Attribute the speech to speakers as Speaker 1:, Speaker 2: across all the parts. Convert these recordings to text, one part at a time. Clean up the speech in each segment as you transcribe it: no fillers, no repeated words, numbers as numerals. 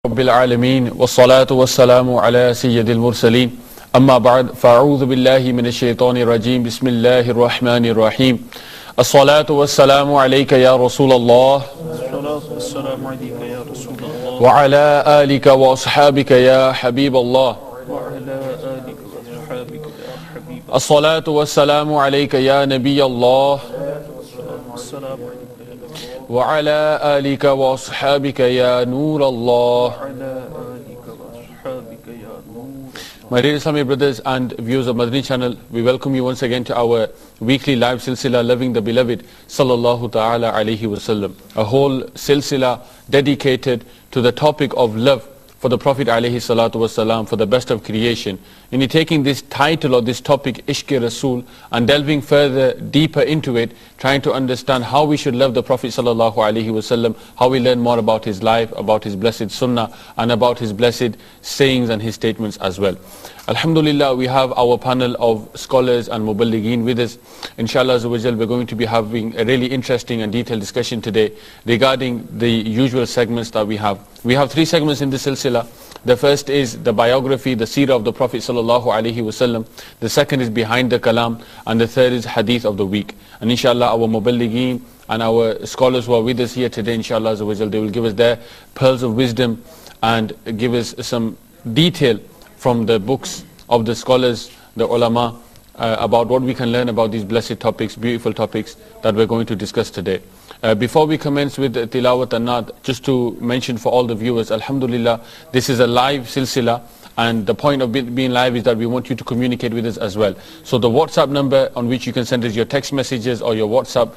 Speaker 1: رب العالمين والصلاة والسلام على سيد المرسلين أما بعد فأعوذ بالله من الشيطان الرجيم بسم الله الرحمن الرحيم الصلاة والسلام عليك يا رسول الله وعلى آلك وأصحابك يا حبيب الله الصلاة والسلام عليك يا نبي الله وعلى آلك وأصحابك يا نور الله. My dear Islamic brothers and viewers of Madani channel, we welcome you once again to our weekly live silsila Loving the Beloved Sallallahu Ta'ala Alaihi Wasallam. A whole silsila dedicated to the topic of love for the Prophet Alaihi Salatu Wasalam, for the best of creation. And in taking this title or this topic, Ishq Rasul, and delving further deeper into it, trying to understand how we should love the Prophet Sallallahu Alaihi Wasallam, how we learn more about his life, about his blessed sunnah, and about his blessed sayings and his statements as well. Alhamdulillah, we have our panel of scholars and muballigeen with us. Inshallah Azawajal, we're going to be having a really interesting and detailed discussion today regarding the usual segments that we have. We have three segments in the silsila. The first is the biography, the seerah of the Prophet Sallallahu Alaihi Wasallam. The second is behind the kalam, and the third is hadith of the week. And inshallah our muballigeen and our scholars who are with us here today, inshallah Azawajal, they will give us their pearls of wisdom and give us some detail from the books of the scholars, the ulama, about what we can learn about these blessed topics, beautiful topics that we're going to discuss today. Before we commence with Tilawat and Naat, just to mention for all the viewers, Alhamdulillah, this is a live silsila, and the point of being live is that we want you to communicate with us as well. So the WhatsApp number on which you can send us your text messages or your WhatsApp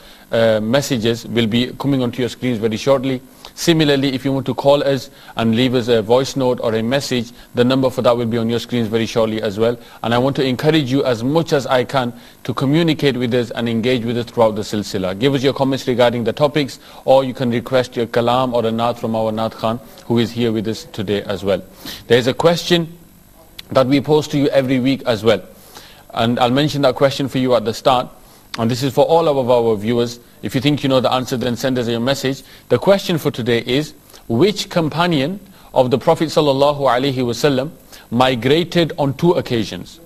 Speaker 1: messages will be coming onto your screens very shortly. Similarly, if you want to call us and leave us a voice note or a message, the number for that will be on your screens very shortly as well. And I want to encourage you as much as I can to communicate with us and engage with us throughout the silsila. Give us your comments regarding the topics, or you can request your kalam or a naat from our Naat Khan, who is here with us today as well. There is a question that we pose to you every week as well. And I'll mention that question for you at the start. And this is for all of our viewers. If you think you know the answer, then send us your message. The question for today is, which companion of the Prophet Sallallahu Alaihi Wasallam migrated on two occasions?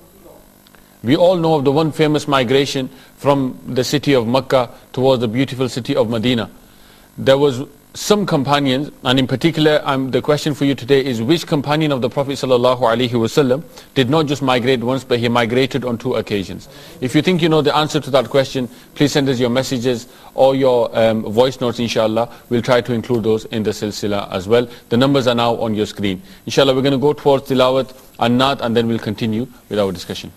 Speaker 1: We all know of the one famous migration from the city of Mecca towards the beautiful city of Medina. There was some companions, and in particular the question for you today is, which companion of the Prophet Sallallahu Alaihi Wasallam did not just migrate once, but he migrated on two occasions? If you think you know the answer to that question, please send us your messages or your voice notes, inshallah. We'll try to include those in the silsila as well. The numbers are now on your screen. Inshallah, we're going to go towards Tilawat and Naat, and then we'll continue with our discussion.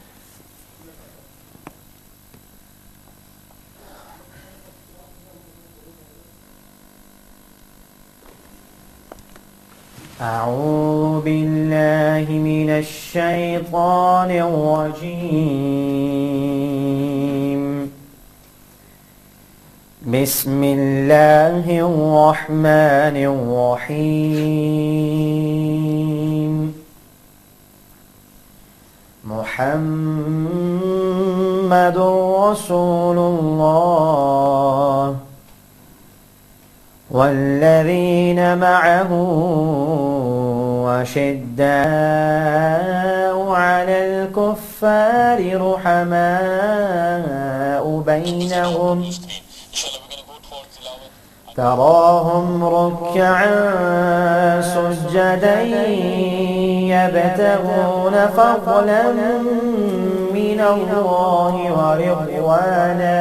Speaker 2: أعوذ بالله من الشيطان الرجيم بسم الله الرحمن الرحيم محمد رسول الله والذين معه وشداء على الكفار رحماء بينهم تراهم ركعا سجدا يبتغون فضلا من الله ورضوانا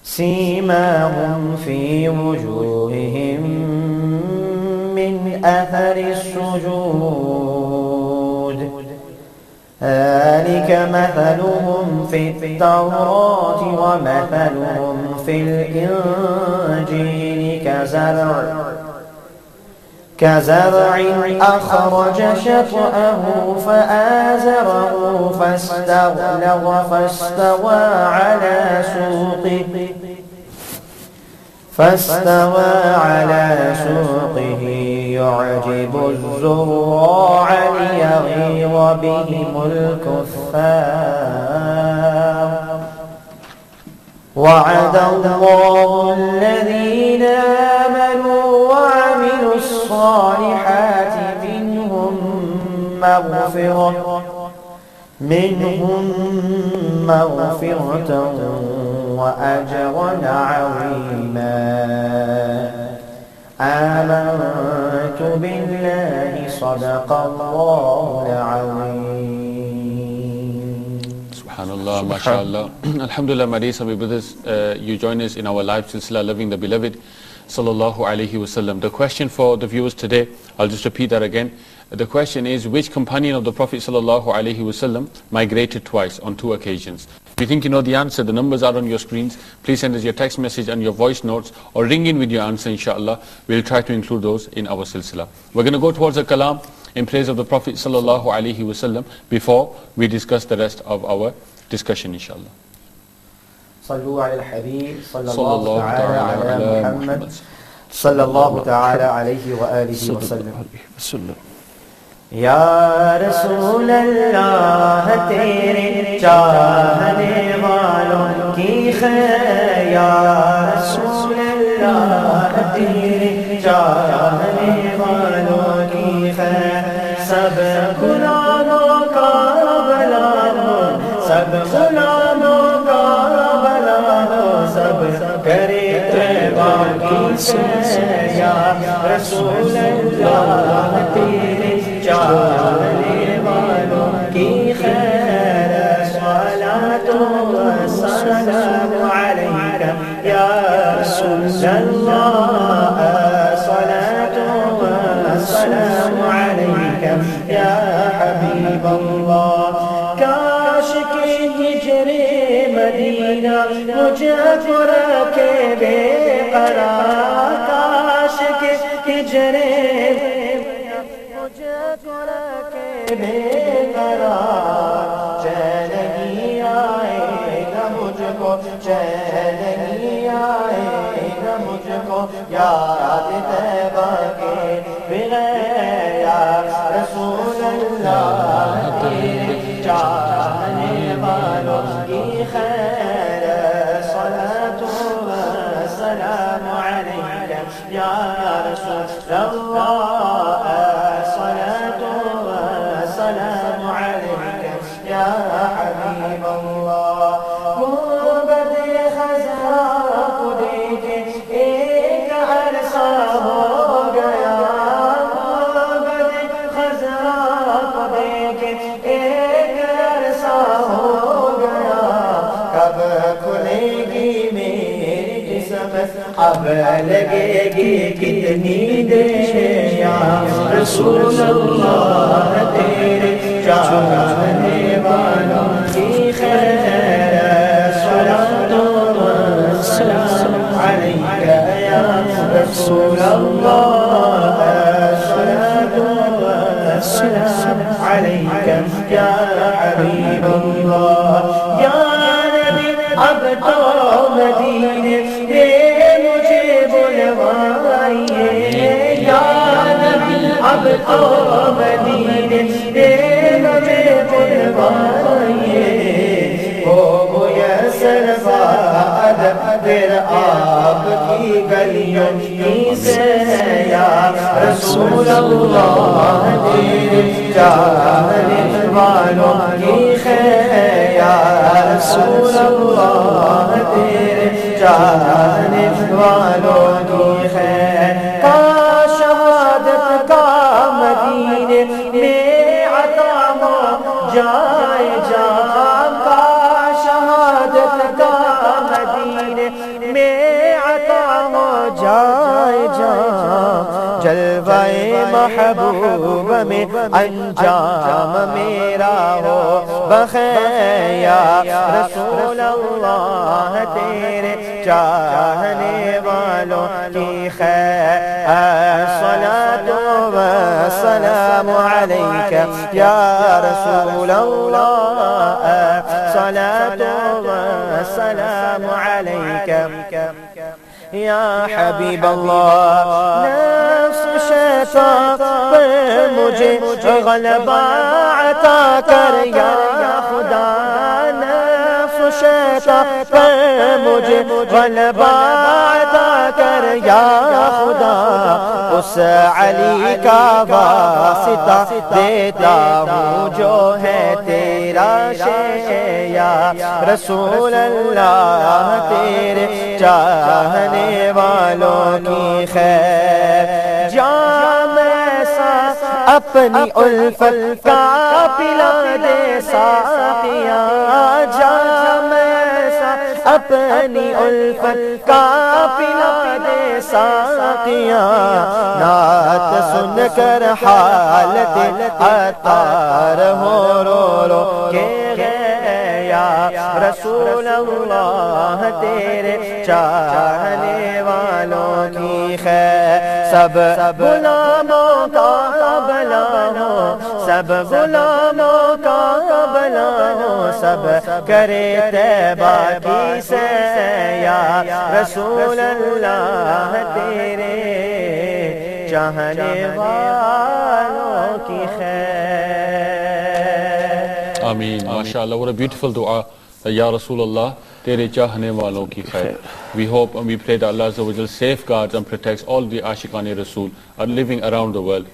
Speaker 2: سيماهم في وجوههم من أثر السجود ذلك مثلهم في التوراة ومثلهم في الإنجيل كزرع أخرج شطأه فآزره فاستغلظ فاستوى على سوقه يعجب الزراع ليغيظ بهم الكفار وعد الله الذين آمنوا وعملوا الصالحات الصالحات منهم مغفرة وأجرا عظيما آمنت بالله صدق الله العظيم.
Speaker 1: Subhanallah, mashallah. Alhamdulillah, my dear Islamic brothers, you join us in our live silsila Loving the Beloved Sallallahu Alaihi Wasallam. The question for the viewers today, I'll just repeat that again. The question is, which companion of the Prophet Sallallahu Alaihi Wasallam migrated twice on 2 occasions? If you think you know the answer, the numbers are on your screens. Please send us your text message and your voice notes, or ring in with your answer, inshallah. We'll try to include those in our silsila. We're going to go towards a kalam in praise of the Prophet Sallallahu Alaihi Wasallam before we discuss the rest of our discussion, inshallah.
Speaker 2: صلوا على الحبيب صلى
Speaker 1: صلى
Speaker 2: الله
Speaker 1: الله
Speaker 2: تعالى
Speaker 1: تعالى
Speaker 2: على
Speaker 1: على
Speaker 2: محمد
Speaker 1: محمد
Speaker 2: صلى الله تعالى عليه وآله وسلم. یا رسول اللہ تیرے چاہنے والوں کی خیر، یا رسول اللہ تیرے چاہنے والوں کی خیر، سب غلاموں کا بلا ہو، سب غلاموں کا بلا ہو، سب کرے طیبہ کی سیر، یا رسول اللہ تیرے چاہنے والوں کی خیر، صلاۃ و سلام علیک یا رسول اللہ، صلاۃ و سلام علیک یا حبیب اللہ. کاش کہ ہجر مدینہ مجھے کو رکھے بے قرار، کاش کہ ہجر بے قرار، چین نہیں آئے گا مجھ کو، چین نہیں آئے گا مجھ کو یاد طیبہ کے بغیر، یا رسول اللہ تیرے چاہنے والوں کی خیر، صلاۃ و سلام علیک یا رسول اللہ، صلاۃ السلام علیک یا حبیب اللہ. غربت خزرا کو دیکھے ایک عرصہ ہو گیا، غربت خزرا کو دیکھے ایک عرصہ ہو گیا، کب کھلے گی میری قسمت، اب لگے گی کتنی دیر، یا رسول اللہ تیرے چاہنے والوں کی خیر، صلاۃ و سلام علیک یا رسول اللہ، صلاۃ و سلام علیک یا حبیب اللہ. یا نبی اب تو مدینے میں مجھے بلوائیے، یا نبی اب تو مدینے میں مجھے بلوائیے، ہو میسر بعد پھر آپ کی گلیوں کی سے، یا رسول اللہ تیرے چاہنے والوں کی خیر، یا رسول اللہ تیرے چاہنے والوں کی خیر. کاش شہادت کا مدینے میں عطا ہو جائے جان، کاش شہادت کا مدینے میں عطا ہو جائے جان، جلوہ محبوب میں انجام میرا ہو بخیر، یا رسول اللہ تیرے چاہنے والوں کی خیر، صلاۃ و سلام علیک یا رسول اللہ، صلاۃ و سلام علیک یا حبیب اللہ. نفس شیطان پر مجھے غلبہ عطا کر یا خدا، نفس شیطان پر مجھے غلبہ عطا کر یا خدا، اس علی کا واسطہ دیتا ہوں جو ہے تیرا شیء یا رسول اللہ تیرے چاہنے والوں کی خیر جام ایسا اپنی الفت کا پلا دے ساقیاں جام ایسا اپنی الفت کا پلا دے ساقیاں نعت سن کر حالت عطار ہو رو رو کے گئے یا رسول اللہ تیرے چاہنے والوں کی خیر سب غلاموں کا بلا ہو سب غلاموں کا بلا ہو سب کرے طیبہ کی سیر یا رسول اللہ تیرے چاہنے والوں کی خیر
Speaker 1: آمین ماشاءاللہ what a beautiful dua Ya Rasulullah تیرے چاہنے والوں کی خیر. We hope and we pray that Allah Azza wa Jal safeguards and protects all the Ashiqani Rasul are living around the world.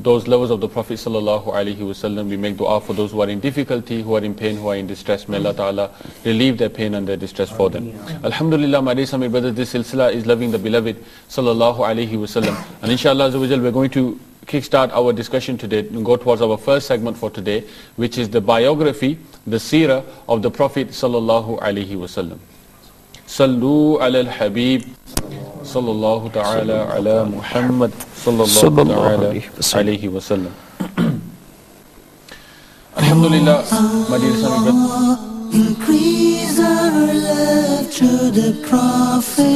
Speaker 1: Those lovers of the Prophet sallallahu alaihi wasallam, we make dua for those who are in difficulty, who are in pain, who are in distress. May Allah Ta'ala relieve their pain and their distress for them. Alhamdulillah, my dear Samir brothers, this silsila is loving the beloved sallallahu alaihi wasallam. And inshallah Azza wa Jal, we're going to kickstart our discussion today and go towards our first segment for today, which is the biography, the seerah of the Prophet sallallahu alaihi wasallam. Sallu ala al-Habib sallallahu ta'ala ala Muhammad sallallahu ta'ala alayhi wa sallam. Alhamdulillah, my dear Islamic brothers.
Speaker 3: Increase our love to the Prophet.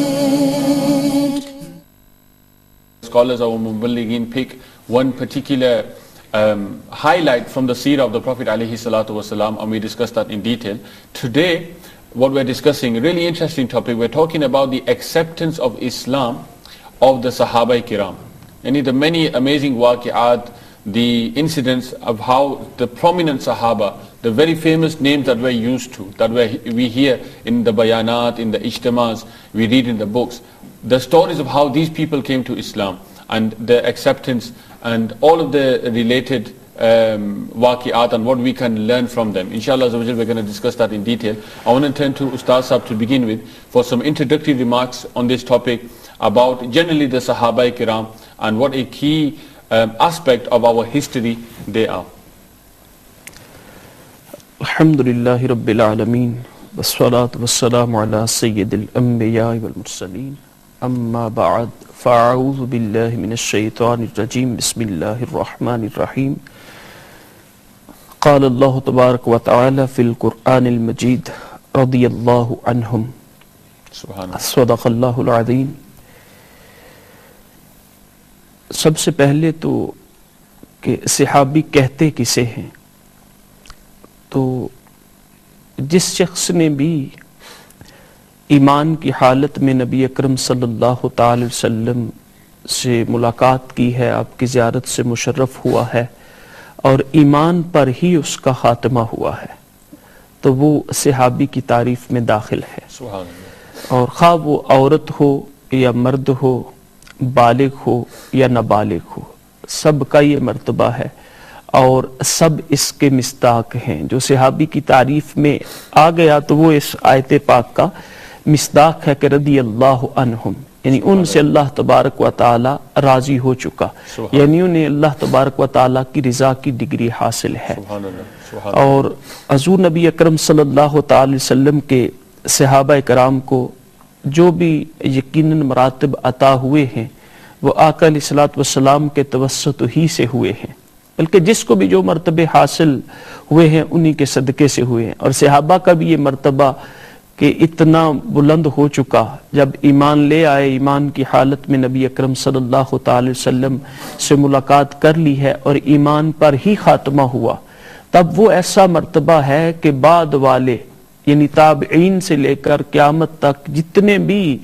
Speaker 1: Scholars of Muballighin pick one particular highlight from the seerah of the Prophet alayhi salatu wasalam, and we discuss that in detail. Today, what we're discussing, a really interesting topic, we're talking about the acceptance of Islam of the Sahaba Kiram. And the many amazing waqi'at, the incidents of how the prominent Sahaba, the very famous names that we're used to, that we hear in the bayanat, in the ijtimas, we read in the books, the stories of how these people came to Islam and the acceptance and all of the related waqi'at and what we can learn from them. Inshallah we're going to discuss that in detail. I want to turn to Ustaz Sahab to begin with for some introductory remarks on this topic about generally the Sahaba Kiram and what a key aspect of our history they are.
Speaker 4: Alhamdulillahi Rabbil Alameen wassalatu wassalamu ala sayyidil anbiya wal mursaleen amma ba'd fa'a'udhu billahi minash shaitanir rajim bismillahir rahmanir rahim. قال الله تبارك وتعالى في القرآن المجيد رضي الله عنهم صدق الله العظيم. سب سے پہلے تو کہ صحابی کہتے کسے ہیں، تو جس شخص نے بھی ایمان کی حالت میں نبی اکرم صلی اللہ تعالی وسلم سے ملاقات کی ہے، آپ کی زیارت سے مشرف ہوا ہے اور ایمان پر ہی اس کا خاتمہ ہوا ہے، تو وہ صحابی کی تعریف میں داخل ہے. اور خواہ وہ عورت ہو یا مرد ہو، بالغ ہو یا نابالغ ہو، سب کا یہ مرتبہ ہے اور سب اس کے مصداق ہیں. جو صحابی کی تعریف میں آ گیا تو وہ اس آیت پاک کا مصداق ہے کہ رضی اللہ عنہم، یعنی ان سے اللہ تبارک و تعالی راضی ہو چکا، یعنی انہیں اللہ تبارک و تعالی کی رضا کی ڈگری حاصل ہے. اور حضور نبی اکرم صلی اللہ تعالی وسلم کے صحابہ کرام کو جو بھی یقیناً مراتب عطا ہوئے ہیں وہ آقا علیہ الصلوۃ والسلام کے توسط ہی سے ہوئے ہیں، بلکہ جس کو بھی جو مرتبے حاصل ہوئے ہیں انہی کے صدقے سے ہوئے ہیں. اور صحابہ کا بھی یہ مرتبہ کہ اتنا بلند ہو چکا، جب ایمان لے آئے، ایمان کی حالت میں نبی اکرم صلی اللہ تعالی وسلم سے ملاقات کر لی ہے اور ایمان پر ہی خاتمہ ہوا، تب وہ ایسا مرتبہ ہے کہ بعد والے یعنی تابعین سے لے کر قیامت تک جتنے بھی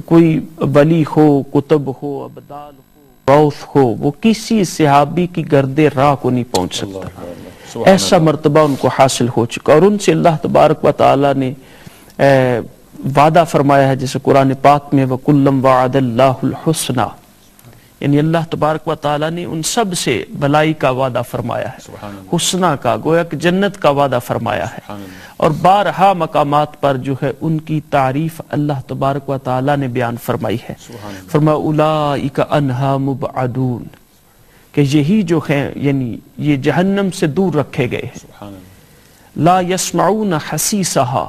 Speaker 4: کوئی ولی ہو، کتب ہو، ابدال ہو، غوث ہو، وہ کسی صحابی کی گرد راہ کو نہیں پہنچ سکتا. ایسا مرتبہ ان کو حاصل ہو چکا اور ان سے اللہ تبارک و تعالی نے وعدہ فرمایا ہے، جیسے قرآن پاک میں وَكُلًّا وَعَدَ اللَّهُ الْحُسْنَى، یعنی اللہ تبارک و تعالیٰ نے ان سب سے بھلائی کا وعدہ فرمایا ہے,
Speaker 1: سبحان اللہ.
Speaker 4: حسنہ کا, گویا کہ جنت کا وعدہ فرمایا ہے.
Speaker 1: سبحان اللہ.
Speaker 4: اور بارہا مقامات پر جو ہے ان کی تعریف اللہ تبارک و تعالیٰ نے بیان فرمائی ہے.
Speaker 1: سبحان اللہ.
Speaker 4: فرمایا اولئک عنہا مبعدون, کہ یہی جو ہیں یعنی یہ جہنم سے دور رکھے گئے ہیں.
Speaker 1: سبحان اللہ.
Speaker 4: لا یسمعون حسیسہا,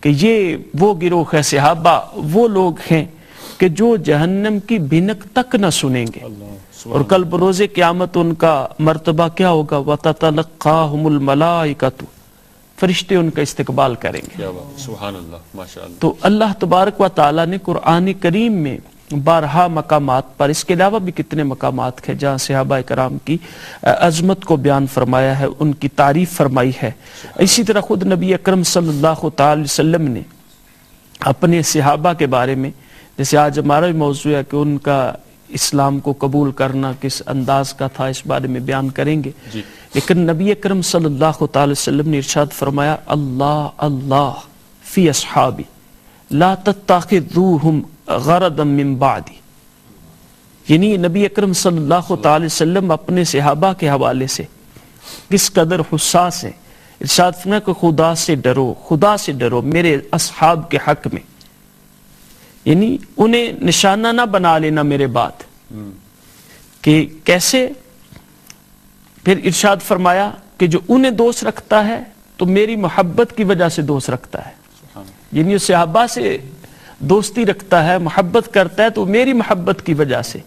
Speaker 4: کہ یہ وہ گروہ ہے صحابہ, وہ لوگ ہیں کہ جو جہنم کی بھنک تک نہ سنیں گے. اور کل بروز قیامت ان کا مرتبہ کیا ہوگا؟ وَتَتَلَقَّاهُمُ الْمَلَائِكَةُ, فرشتے ان کا استقبال کریں گے.
Speaker 1: کیا بات, سبحان اللہ, ماشاءاللہ.
Speaker 4: تو اللہ تبارک و تعالیٰ نے قرآن کریم میں بارہا مقامات پر, اس کے علاوہ بھی کتنے مقامات ہیں جہاں صحابہ کرام کی عظمت کو بیان فرمایا ہے, ان کی تعریف فرمائی ہے. اسی طرح خود نبی اکرم صلی اللہ تعالی وسلم نے اپنے صحابہ کے بارے میں, جیسے آج ہمارا بھی موضوع ہے کہ ان کا اسلام کو قبول کرنا کس انداز کا تھا, اس بارے میں بیان کریں گے. لیکن نبی اکرم صلی اللہ تعالی وسلم نے ارشاد فرمایا اللہ اللہ فی اصحابی لا تتخذوہم غرضا من بعدی. یعنی نبی اکرم صلی اللہ تعالی وسلم اپنے صحابہ کے حوالے سے کس قدر حساس ہیں. ارشاد فرمایا کہ خدا سے ڈرو, خدا سے ڈرو میرے اصحاب کے حق میں, یعنی انہیں نشانہ نہ بنا لینا میرے بعد. کہ کیسے؟ پھر ارشاد فرمایا کہ جو انہیں دوست رکھتا ہے تو میری محبت کی وجہ سے دوست رکھتا ہے. یعنی اس صحابہ سے دوستی رکھتا ہے, محبت کرتا ہے تو میری محبت کی وجہ سے.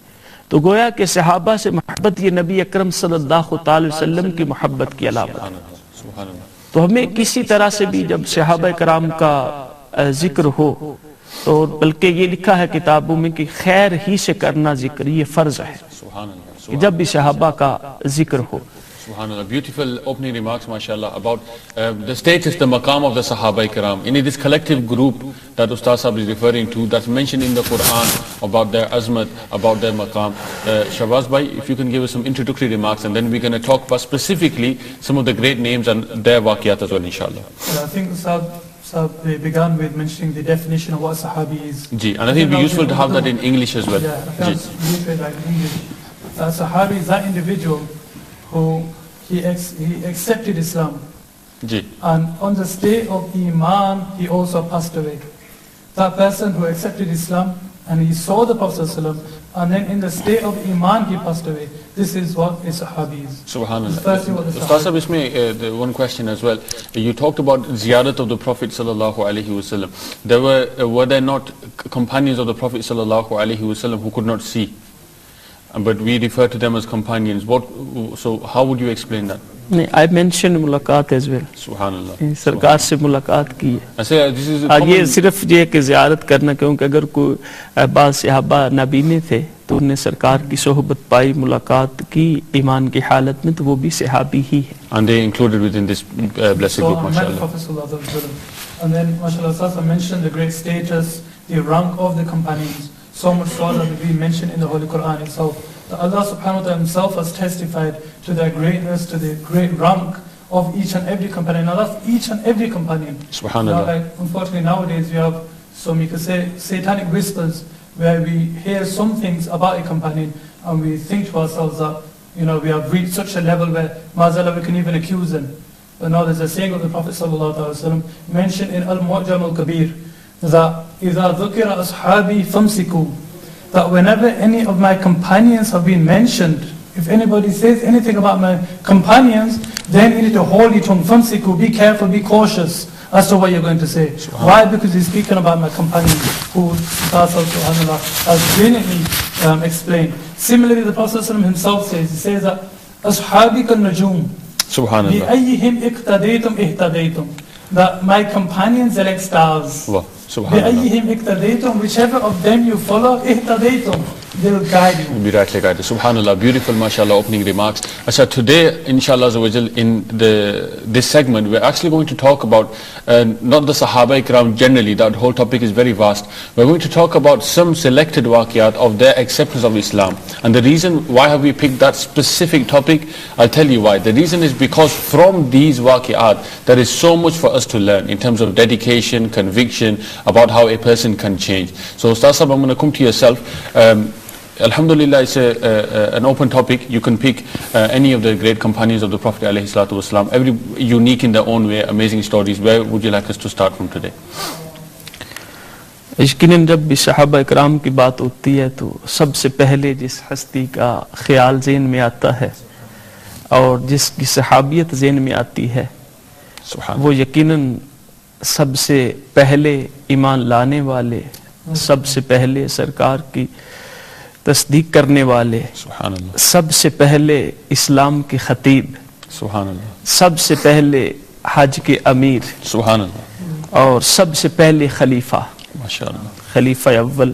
Speaker 4: تو گویا کہ صحابہ سے محبت یہ نبی اکرم صلی اللہ تعالی وسلم کی محبت کی علامت. تو ہمیں کسی طرح سے بھی جب صحابہ کرام کا ذکر ہو تو بلکہ یہ لکھا ہے کتابوں میں کہ خیر ہی سے کرنا ذکر یہ فرض ہے, کہ جب بھی صحابہ کا ذکر ہو.
Speaker 1: Subhanallah, beautiful opening remarks, mashallah, about the status, the maqam of the Sahaba Ikram. In this collective group that Ustaz Sahab is referring to, that's mentioned in the Quran about their azmat, about their maqam. Shahbaz Bhai, if you can give us some introductory remarks, and then we're going to talk about specifically some of the great names and their waqiyat as well, inshallah.
Speaker 5: I think Ustaz, they began with mentioning the definition of what Sahabi is.
Speaker 1: Ji, and I think it would be useful to have that in English as well.
Speaker 5: Yeah, I can repeat that in English. Sahabi is that individual who he accepted Islam,
Speaker 1: Ji.
Speaker 5: and on the state of Iman he also passed away. That person who accepted Islam and he saw the Prophet ﷺ, and then in the state of Iman he passed away. This is what a Sahabi is.
Speaker 1: Subhanallah.
Speaker 5: Firstly, what the
Speaker 1: Ustaz
Speaker 5: Sahabi
Speaker 1: Sahab, isme one question as well. You talked about ziyarat of the Prophet sallallahu alaihi wasallam. Were there not companions of the Prophet sallallahu alaihi wasallam who could not see? But we refer to them as companions. So how would you explain that?
Speaker 4: I mentioned ملاقات as well.
Speaker 1: Subhanallah.
Speaker 4: سرکار سے ملاقات کی ہے.
Speaker 1: I say this is a
Speaker 4: یہ
Speaker 1: common...
Speaker 4: صرف یہ کہ زیارت کرنا, کیونکہ اگر کوئی بعض صحابہ نابینے تھے تو انہیں سرکار کی صحبت پائی, ملاقات کی ایمان کی حالت میں, تو وہ بھی صحابی ہی ہے.
Speaker 1: And they included within this blessed
Speaker 5: So
Speaker 1: group,
Speaker 5: I met the
Speaker 1: mashallah.
Speaker 5: Prophet sallallahu alaihi wasallam. And then, mashallah, Ustaz mentioned the great status, the rank of the companions. So much so that we mentioned in the Holy Quran itself. That Allah subhanahu wa ta'ala himself has testified to their greatness, to the great rank of each and every companion. Now that's each and every companion.
Speaker 1: Subhanallah.
Speaker 5: Now, like, unfortunately nowadays we have some, you could say, satanic whispers where we hear some things about a companion and we think to ourselves that, you know, we have reached such a level where Mazala we can even accuse them. But now there's a saying of the Prophet sallallahu alaihi wasallam mentioned in Al-Mu'jam Al-Kabir that إِذَا ذُكِرَ أَصْحَابِي فَامْسِكُوا, that whenever any of my companions have been mentioned, if anybody says anything about my companions, then you need to hold your tongue. Famsiku, be careful, be cautious as to what you're going to say. Why? Because he's speaking about my companions, who subhanallah has brilliantly explained. Similarly, the Prophet ﷺ himself says, he says that Ashabi kal najum,
Speaker 1: Subhanallah.
Speaker 5: bi'ayyihim iqtadaytum ihtadaytum, that my companions are like stars.
Speaker 1: Allah. Subhanallah.
Speaker 5: بِأَيِّهِمْ اِقْتَدَيْتُمْ, whichever of them you follow, اِهْتَدَيْتُمْ, they'll guide you.
Speaker 1: Be rightly guided. Subhanallah, beautiful, mashallah, opening remarks. Asha, today, inshallah, in this segment, we're actually going to talk about not the Sahaba Ikram generally, that whole topic is very vast. We're going to talk about some selected waqiyat of their acceptance of Islam. And the reason why have we picked that specific topic, I'll tell you why. The reason is because from these waqiyat, there is so much for us to learn in terms of dedication, conviction, about how a person can change. So Ustaz Sahab, I'm going to come to yourself. Alhamdulillah, it's an open topic. You can pick any of the great companions of the Prophet alayhi salatu wasalam, every unique in their own way, amazing stories. Where would you like us to start from today?
Speaker 4: یقیناً جب بھی صحابہ اکرام کی بات ہوتی ہے تو سب سے پہلے جس ہستی کا خیال ذہن میں آتا ہے اور جس کی صحابیت ذہن میں آتی ہے وہ یقیناً سب سے پہلے ایمان لانے والے، سب سے پہلے سرکار کی تصدیق کرنے والے،
Speaker 1: سبحان اللہ،
Speaker 4: سب سے پہلے اسلام کے خطیب،
Speaker 1: سبحان اللہ،
Speaker 4: سب سے پہلے حج کے امیر،
Speaker 1: سبحان اللہ،
Speaker 4: اور سب سے پہلے خلیفہ،
Speaker 1: ماشاءاللہ،
Speaker 4: خلیفہ اول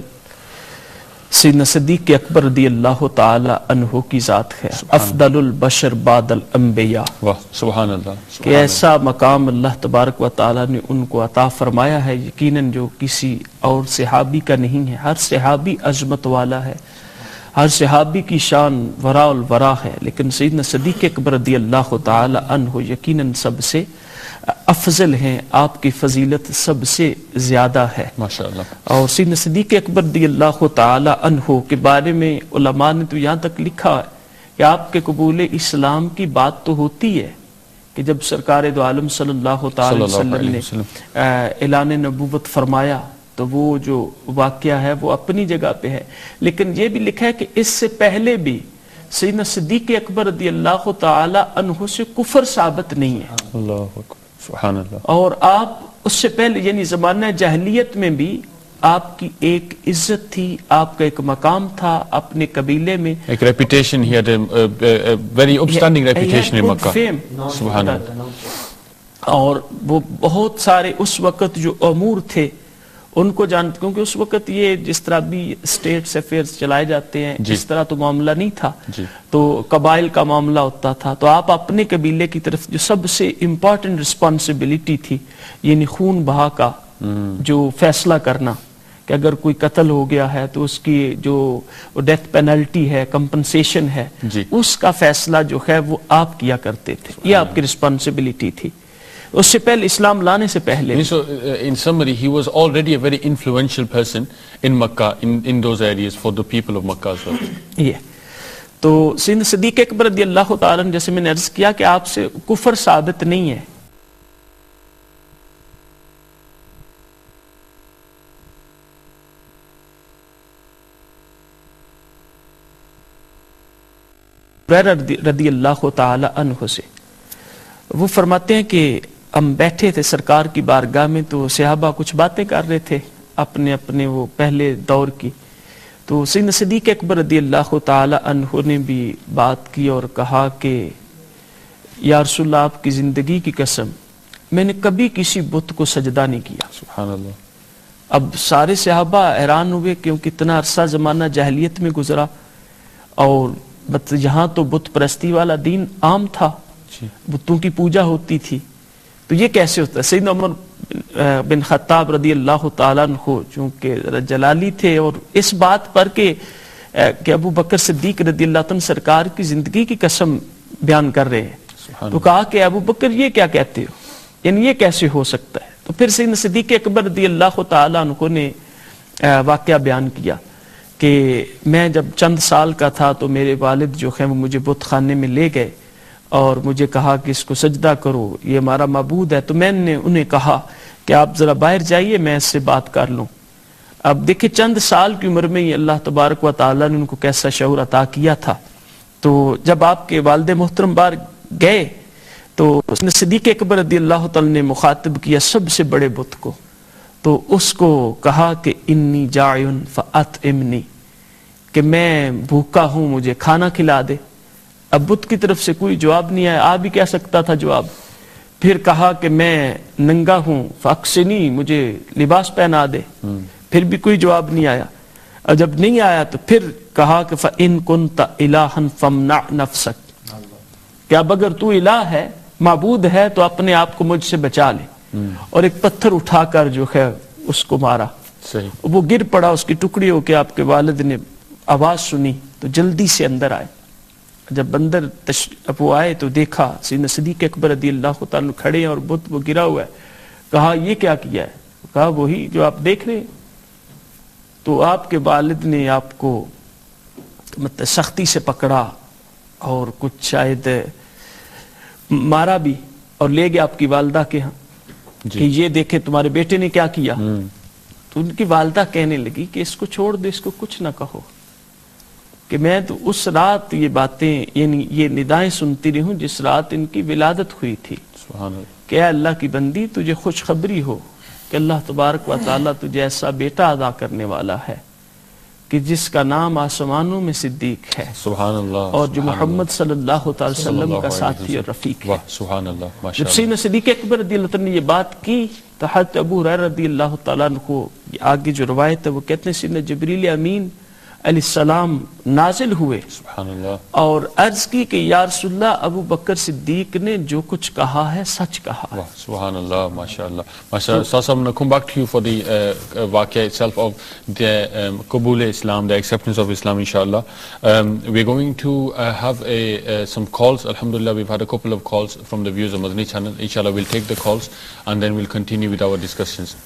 Speaker 4: سیدنا صدیق اکبر رضی اللہ تعالی عنہ کی ذات ہے، افضل البشر بعد الانبیاء،
Speaker 1: واہ، سبحان اللہ،
Speaker 4: کہ ایسا مقام اللہ تبارک و تعالی نے ان کو عطا فرمایا ہے یقیناً جو کسی اور صحابی کا نہیں ہے۔ ہر صحابی عظمت والا ہے، ہر صحابی کی شان وراء الورا ہے، لیکن سیدنا صدیق اکبر رضی اللہ تعالی عنہ یقیناً سب سے افضل ہیں، آپ کی فضیلت سب سے زیادہ ہے۔
Speaker 1: ماشاءاللہ،
Speaker 4: اور سیدنا صدیق اکبر رضی اللہ تعالی عنہ کے بارے میں علماء نے تو یہاں تک لکھا ہے کہ آپ کے قبول اسلام کی بات تو ہوتی ہے کہ جب سرکار دو عالم صلی اللہ تعالی وسلم نے اعلان نبوت فرمایا تو وہ جو واقعہ ہے وہ اپنی جگہ پہ ہے، لیکن یہ بھی لکھا ہے کہ اس سے پہلے بھی سیدنا صدیق اکبر رضی اللہ تعالی عنہ سے کفر ثابت نہیں ہے،
Speaker 1: اللہ اکبر، سبحان اللہ،
Speaker 4: اور آپ اس سے پہلے یعنی زمانہ جاہلیت میں بھی آپ کی ایک عزت تھی، آپ کا ایک مقام تھا اپنے قبیلے میں،
Speaker 1: ایک repetition, he had a very upstanding reputation in Makkah، سبحان اللہ،
Speaker 4: اور وہ بہت سارے اس وقت جو امور تھے ان کو جانتے، کیونکہ اس وقت یہ جس طرح بھی اسٹیٹس افیئرز چلائے جاتے ہیں اس طرح تو معاملہ نہیں تھا، تو قبائل کا معاملہ ہوتا تھا، تو آپ اپنے قبیلے کی طرف جو سب سے امپورٹنٹ رسپانسبلٹی تھی یعنی خون بہا کا جو فیصلہ کرنا کہ اگر کوئی قتل ہو گیا ہے تو اس کی جو ڈیتھ پینلٹی ہے، کمپنسیشن ہے، اس کا فیصلہ جو ہے وہ آپ کیا کرتے تھے، یہ آپ کی رسپانسبلٹی تھی اس سے پہلے، اسلام لانے سے پہلے۔
Speaker 1: So, in summary, he was already a very influential person in Makkah, in those areas for the people of Makkah as well.
Speaker 4: یہ تو سیدنا صدیق اکبر رضی اللہ تعالیٰ عنہ، جیسے میں نے عرض کیا کہ آپ سے کفر ثابت نہیں ہے، رضی اللہ تعالی عنہ سے وہ فرماتے ہیں کہ ہم بیٹھے تھے سرکار کی بارگاہ میں تو صحابہ کچھ باتیں کر رہے تھے اپنے اپنے وہ پہلے دور کی، تو سیدنا صدیق اکبر رضی اللہ تعالی عنہ نے بھی بات کی اور کہا کہ یا رسول اللہ، آپ کی زندگی کی قسم میں نے کبھی کسی بت کو سجدہ نہیں کیا۔
Speaker 1: سبحان اللہ،
Speaker 4: اب سارے صحابہ حیران ہوئے کیونکہ اتنا عرصہ زمانہ جاہلیت میں گزرا اور یہاں تو بت پرستی والا دین عام تھا، بتوں کی پوجا ہوتی تھی، تو یہ کیسے ہوتا ہے؟ سیدنا عمر بن خطاب رضی اللہ تعالیٰ عنہ چونکہ جلالی تھے اور اس بات پر کہ ابو بکر صدیق رضی اللہ عنہ سرکار کی زندگی کی قسم بیان کر رہے ہیں، تو کہا کہ ابو بکر یہ کیا کہتے ہو، یعنی یہ کیسے ہو سکتا ہے؟ تو پھر سیدنا صدیق اکبر رضی اللہ تعالیٰ عنہ نے واقعہ بیان کیا کہ میں جب چند سال کا تھا تو میرے والد جو ہے وہ مجھے بت خانے میں لے گئے اور مجھے کہا کہ اس کو سجدہ کرو، یہ ہمارا معبود ہے، تو میں نے انہیں کہا کہ آپ ذرا باہر جائیے میں اس سے بات کر لوں۔ اب دیکھیں چند سال کی عمر میں ہی اللہ تبارک و تعالیٰ نے ان کو کیسا شعور عطا کیا تھا، تو جب آپ کے والد محترم باہر گئے تو صدیق اکبر رضی اللہ تعالیٰ نے مخاطب کیا سب سے بڑے بت کو، تو اس کو کہا کہ انی جائعن فاطعمنی، کہ میں بھوکا ہوں مجھے کھانا کھلا دے۔ اب بت کی طرف سے کوئی جواب نہیں آیا، آ بھی کہہ سکتا تھا جواب۔ پھر کہا کہ میں ننگا ہوں فاکسنی، مجھے لباس پہنا دے، پھر بھی کوئی جواب نہیں آیا۔ اور جب نہیں آیا تو پھر کہا کہ فَإِن كُنْتَ إِلَٰهًا فَامْنَعْ نَفْسَكَ، کہ اب اگر تو الہ ہے، معبود ہے، تو اپنے آپ کو مجھ سے بچا لے۔ اور ایک پتھر اٹھا کر جو ہے اس کو مارا، وہ گر پڑا، اس کی ٹکڑی ہو کے آپ کے والد نے آواز سنی تو جلدی سے اندر آئے۔ جب اندر وہ آئے تو دیکھا سیدنا صدیق اکبر رضی اللہ تعالیٰ کھڑے ہیں اور بت وہ گرا ہوا ہے۔ کہا یہ کیا کیا ہے؟ کہا وہی جو آپ دیکھ رہے ہیں۔ تو آپ کے والد نے آپ کو مطلب سختی سے پکڑا اور کچھ شاید مارا بھی اور لے گیا آپ کی والدہ کے ہاں کہ یہ دیکھیں تمہارے بیٹے نے کیا کیا. تو ان کی والدہ کہنے لگی کہ اس کو چھوڑ دے, اس کو کچھ نہ کہو, کہ میں تو اس رات یہ باتیں یعنی یہ ندائیں سنتی رہی ہوں جس رات ان کی ولادت ہوئی تھی کہ اے اللہ کی بندی تجھے خوشخبری ہو کہ اللہ تبارک و تعالیٰ تجھے ایسا بیٹا عطا کرنے والا ہے کہ جس کا نام آسمانوں میں صدیق ہے,
Speaker 1: سبحان اللہ,
Speaker 4: اور جو محمد صلی اللہ تعالی وسلم کا ساتھی اور رفیق ہے.
Speaker 1: سبحان اللہ.
Speaker 4: جب سیدنا صدیق اکبر رضی اللہ تعالیٰ نے یہ بات کی تو حضرت ابو ہریرہ رضی اللہ تعالیٰ عنہ کو آگے جو روایت ہے وہ کہتے ہیں سیدنا جبریل امین علیہ السلام نازل ہوئے
Speaker 1: سبحان اللہ,
Speaker 4: اور عرض کی کہ یا رسول اللہ ابو بکر صدیق نے جو کچھ کہا ہے سچ کہا ہے.
Speaker 1: سبحان اللہ, ماشاءاللہ, ماشاءاللہ. So I'm going to come back to you for the waqia itself of the Qabul Islam, the acceptance of Islam, inshallah. We're going to have some calls. Alhamdulillah, we've had a couple of calls from the viewers of Madani channel. Inshallah, we'll take the calls and then we'll continue with our discussions.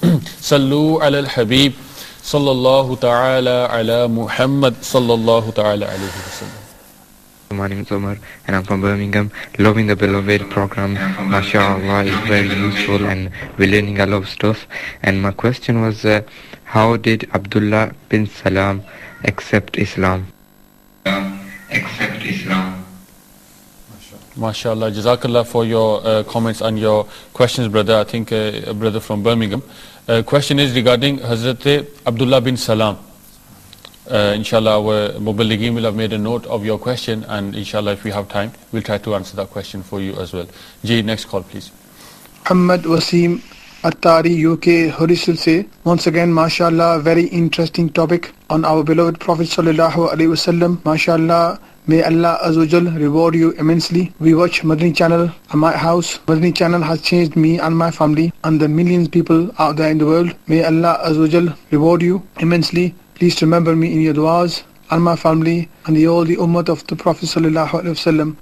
Speaker 1: Sallu ala al-Habib sallallahu ta'ala ala Muhammad sallallahu ta'ala alayhi wa sallam.
Speaker 6: My name is Omar and I'm from Birmingham. Loving the Beloved program, mashallah, is very useful and we're learning a lot of stuff. And my question was, how did Abdullah bin Salam accept Islam?
Speaker 1: MashaAllah, Jazakallah for your comments and your questions, brother. I think a brother from Birmingham. Question is regarding Hazrat Abdullah bin Salam. Inshallah, our Muballighin will have made a note of your question, and inshallah, if we have time, we'll try to answer that question for you as well. Ji, next call, please.
Speaker 7: Muhammad Wasim Attari, UK, Horisul say, once again, mashallah, very interesting topic on our beloved Prophet sallallahu alaihi wasallam. Mashallah, may Allah Azawajal reward you immensely. We watch Madani channel at my house. Madani channel has changed me and my family and the millions of people out there in the world. May Allah Azawajal reward you immensely. Please remember me in your du'as and my family and all the ummah of the Prophet sallallahu alaihi wasallam.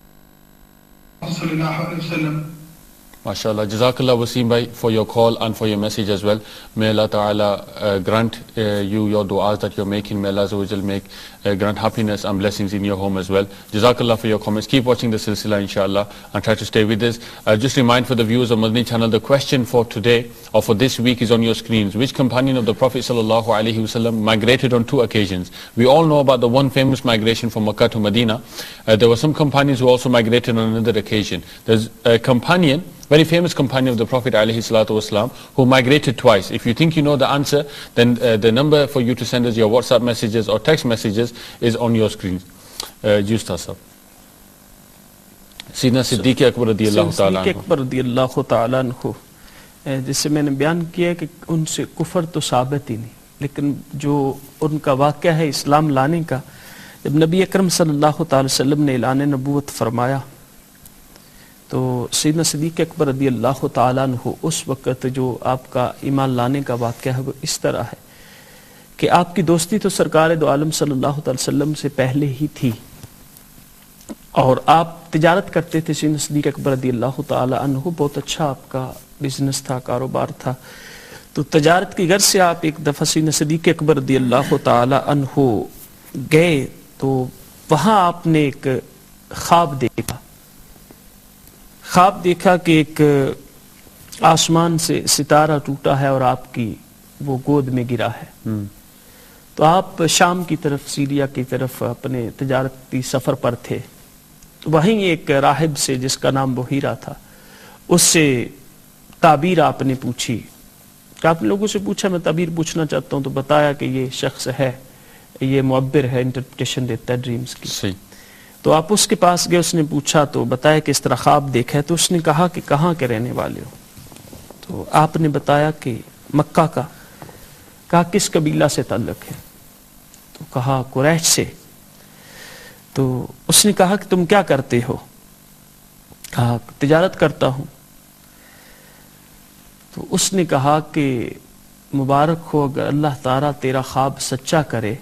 Speaker 1: MashaAllah, Jazakallah Wasim bhai for your call and for your message as well. May Allah Ta'ala grant you your du'as that you're making. May Allah Azawajal make grant happiness and blessings in your home as well. Jazakallah for your comments. Keep watching the silsila inshallah and try to stay with us. Just remind for the viewers of Madani channel, the question for today or for this week is on your screens. Which companion of the Prophet Sallallahu Alaihi Wasallam migrated on 2 occasions? We all know about the one famous migration from Makkah to Medina. There were some companions who also migrated on another occasion. There's a companion, very famous companion of the Prophet ﷺ, who migrated twice. If you think you know the answer, then the number for you to send us your WhatsApp messages or text messages is on your screen. Justa sab. Sayyidina Siddiq Akbar radiyallahu ta'ala
Speaker 4: Siddiq Akbar radiyallahu ta'ala anhu, جسے میں نے بیان کیا کہ ان سے کفر تو ثابت ہی نہیں، لیکن جو ان کا واقعہ ہے اسلام لانے کا، جب نبی اکرم صلی اللہ تعالی وسلم نے اعلان نبوت فرمایا تو سیدنا صدیق اکبر رضی اللہ تعالیٰ عنہ اس وقت جو آپ کا ایمان لانے کا واقعہ ہے وہ اس طرح ہے کہ آپ کی دوستی تو سرکار دو عالم صلی اللہ علیہ وسلم سے پہلے ہی تھی، اور آپ تجارت کرتے تھے. سیدنا صدیق اکبر رضی اللہ تعالیٰ عنہ بہت اچھا آپ کا بزنس تھا، کاروبار تھا. تو تجارت کی غرض سے آپ ایک دفعہ سیدنا صدیق اکبر رضی اللہ تعالیٰ عنہ گئے تو وہاں آپ نے ایک خواب دیکھا کہ ایک آسمان سے ستارہ ٹوٹا ہے اور آپ کی وہ گود میں گرا ہے. تو آپ شام کی طرف، سیریا کی طرف اپنے تجارتی سفر پر تھے. وہیں ایک راہب سے جس کا نام بحیرہ تھا، اس سے تعبیر آپ نے پوچھی کہ آپ نے لوگوں سے پوچھا میں تعبیر پوچھنا چاہتا ہوں، تو بتایا کہ یہ شخص ہے، یہ معبر ہے، انٹرپریٹیشن دیتا ہے ڈریمز کی. صحیح. تو آپ اس کے پاس گئے، اس نے پوچھا تو بتایا کہ اس طرح خواب دیکھا ہے. تو اس نے کہا کہ کہاں کے رہنے والے ہو؟ تو آپ نے بتایا کہ مکہ کا. کہا کس قبیلہ سے تعلق ہے؟ تو کہا قریش سے. تو اس نے کہا کہ تم کیا کرتے ہو؟ کہا تجارت کرتا ہوں. تو اس نے کہا کہ مبارک ہو، اگر اللہ تعالیٰ تیرا خواب سچا کرے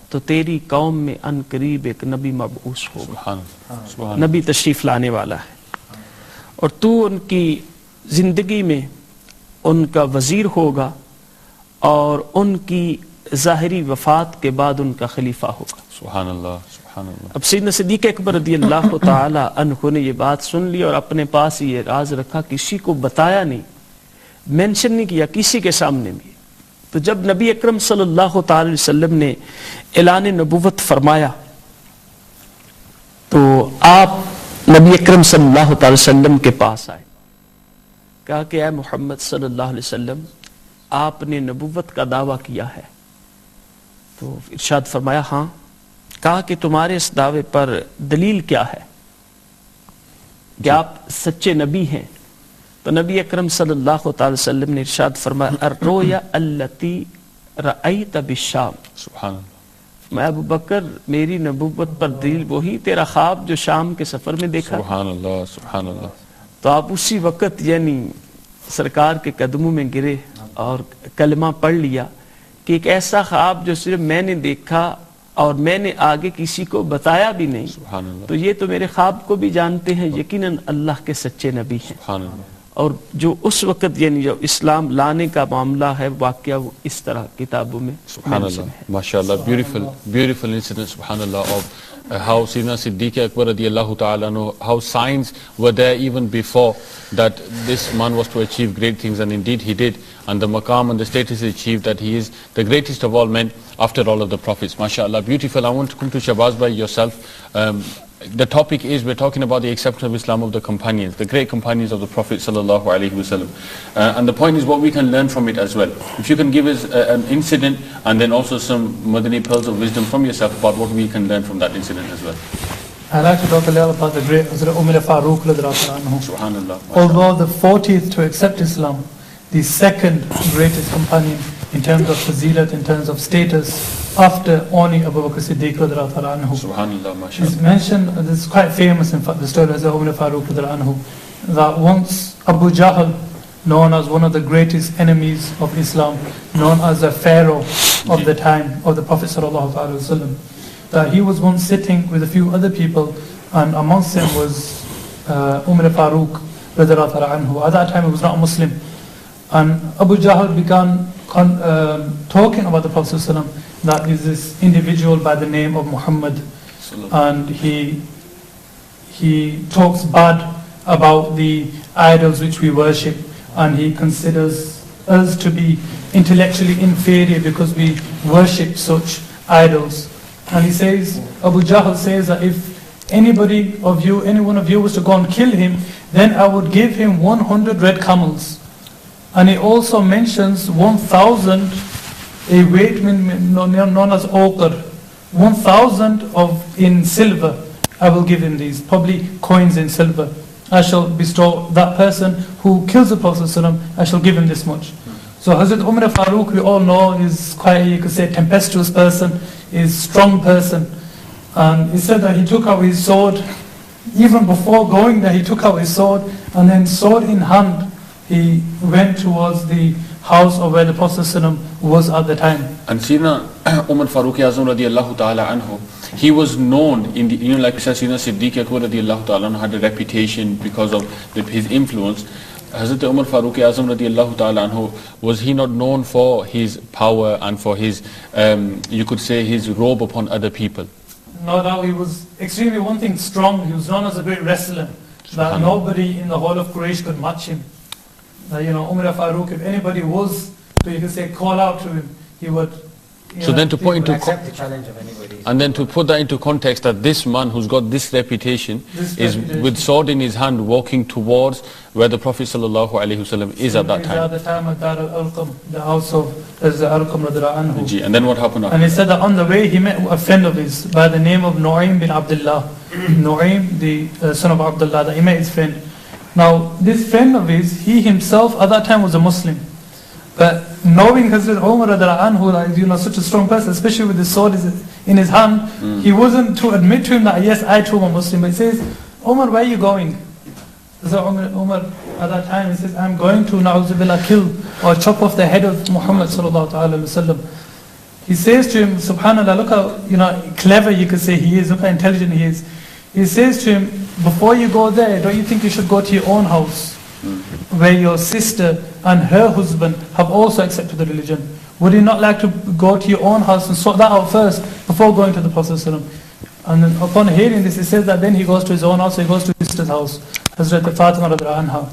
Speaker 4: تو تیری قوم میں ان قریب ایک نبی مبعوث ہوگا، نبی تشریف لانے والا ہے، اور تو ان کی زندگی میں ان کا وزیر ہوگا اور ان کی ज़ाहिरी वफ़ात के बाद उनका खलीफा होगा।
Speaker 1: Subhanallah, Subhanallah.
Speaker 4: अब सैयदना सिद्दीक़ अकबर रज़ी अल्लाह ताला अन्हु ने ये बात सुन ली और अपने पास ये राज रखा, किसी को बताया नहीं, मेंशन नहीं किया किसी के सामने भी। तो जब नबी अकरम सल्लल्लाहु ताला अलैहि वसल्लम ने ऐलान नबुव्वत फरमाया तो आप नबी अकरम सल्लल्लाहु ताला अलैहि वसल्लम के पास आए, कहा कि ऐ मोहम्मद सल्लल्लाहु अलैहि वसल्लम, आपने नबुव्वत का दावा किया है। तो इरशाद फरमाया हाँ। कहा कि तुम्हारे इस दावे पर दलील क्या है कि आप सच्चे नबी हैं? तो नबी अकरम सल्लल्लाहु अलैहि वसल्लम ने इरशाद फरमाया, अर्रोया अल्लती रअयत बिशाम।
Speaker 1: Subhanallah.
Speaker 4: मैं अबू बकर, मेरी नबुव्वत पर दलील वही तेरा ख्वाब जो शाम के सफर में देखा।
Speaker 1: Subhanallah, Subhanallah.
Speaker 4: तो आप उसी वक्त यानी सरकार के कदमों में गिरे और कलमा पढ़ लिया कि एक ऐसा ख्वाब जो सिर्फ मैंने देखा और मैंने आगे किसी को बताया भी नहीं,
Speaker 1: Subhanallah.
Speaker 4: तो ये तो मेरे ख्वाब को भी जानते हैं, यकीनन अल्लाह के सच्चे नबी हैं।
Speaker 1: Subhanallah.
Speaker 4: और जो उस वक्त यानी जो इस्लाम लाने का मामला है वाकया, वो इस तरह किताबों में
Speaker 1: Subhanallah,
Speaker 4: mention है।
Speaker 1: mashallah, beautiful incident, subhanallah, of how Sayyidina Siddiq Akbar radiyallahu ta'ala anhu, how signs were there even before that this man was to achieve great things, and indeed he did, and the maqam and the status he achieved, that he is the greatest of all men after all of the prophets. Mashallah, beautiful. I want to come to Shahbaz by yourself. The topic is, we're talking about the acceptance of Islam of the companions, the great companions of the Prophet sallallahu alaihi wasallam. And the point is what we can learn from it as well. If you can give us an incident and then also some Madani pearls of wisdom from yourself about what we can learn from that incident as well.
Speaker 5: I'd like to talk a little about the great Hazrat Umar Farooq radhiyallahu anhu.
Speaker 1: Subhanallah.
Speaker 5: Although the 40th to accept Islam, the second greatest companion in terms of fazilat, in terms of status, after only Abu Bakr Siddiq radhiyallahu anhu.
Speaker 1: Subhanallah, mashallah.
Speaker 5: It's mentioned, this is quite famous in fact, the story of Umar Farooq radhiyallahu anhu, that once Abu Jahl, known as one of the greatest enemies of Islam, known as a pharaoh of the time of the Prophet sallallahu alaihi wasallam, that he was once sitting with a few other people, and amongst them was Umar Farooq radhiyallahu anhu. At that time he was not a Muslim, and Abu Jahl began talking about the Prophet sallallahu alaihi wasallam, that is this individual by the name of Muhammad, and he talks bad about the idols which we worship, and he considers us to be intellectually inferior because we worship such idols. And he says, Abu Jahl says that if any one of you was to go and kill him, then I would give him 100 red camels. And he also mentions 1,000 a weight known as ochre, 1,000 in silver. I will give him these, probably coins in silver. I shall bestow that person who kills the Prophet ﷺ, I shall give him this much. So Hazrat Umar Farooq, we all know, is quite, you could say, tempestuous person, is strong person. And he said that he took out his sword, even before going there, he took out his sword, and then sword in hand, he went towards the house of where the Prophet ﷺ was at the time.
Speaker 1: And Sayyidina Umar Farooq Azam radiyallahu ta'ala anhu, he was known in the, like we said, Sayyidina Siddiq Akbar radiyallahu ta'ala anhu had a reputation because of his influence. Hazrat Umar Farooq Azam radiyallahu ta'ala anhu, was he not known for his power and for his, you could say, his robe upon other people?
Speaker 5: No doubt he was extremely, one thing, strong. He was known as a great wrestler, that nobody in the whole of Quraysh could match him. Umar Farooq, if anybody was to, you could say, call out to him, he would.
Speaker 1: So then to put into
Speaker 2: accept the challenge of anybody.
Speaker 1: And then to put that into context, that this man who's got this reputation is with sword in his hand walking towards where the Prophet sallallahu alaihi wasallam is at that time.
Speaker 5: At the time of Dar al-Arqam, the house of Arqam radhiyallahu anhu.
Speaker 1: And then what happened after?
Speaker 5: And he said that on the way he met a friend of his by the name of Nu'aym bin Abdullah. Nu'aym, the son of Abdullah, that he met his friend. Now this friend of his, he himself at that time was a Muslim. But knowing Hazrat Umar radhiyallahu anhu, such a strong person, especially with the sword in his hand, he wasn't to admit to him that yes, I too am a Muslim. But he says, Umar, where are you going? So Umar at that time, he says, I'm going to na'uzubillah kill or chop off the head of Muhammad sallallahu alaihi wasallam. He says to him, subhanallah, look how clever you could say he is, look how intelligent he is. He says to him, before you go there, don't you think you should go to your own house, where your sister and her husband have also accepted the religion? Would you not like to go to your own house and sort that out first before going to the Prophet ﷺ? And then upon hearing this, he says that then he goes to his own house, he goes to his sister's house, Hazrat Fatima radiallahu anha.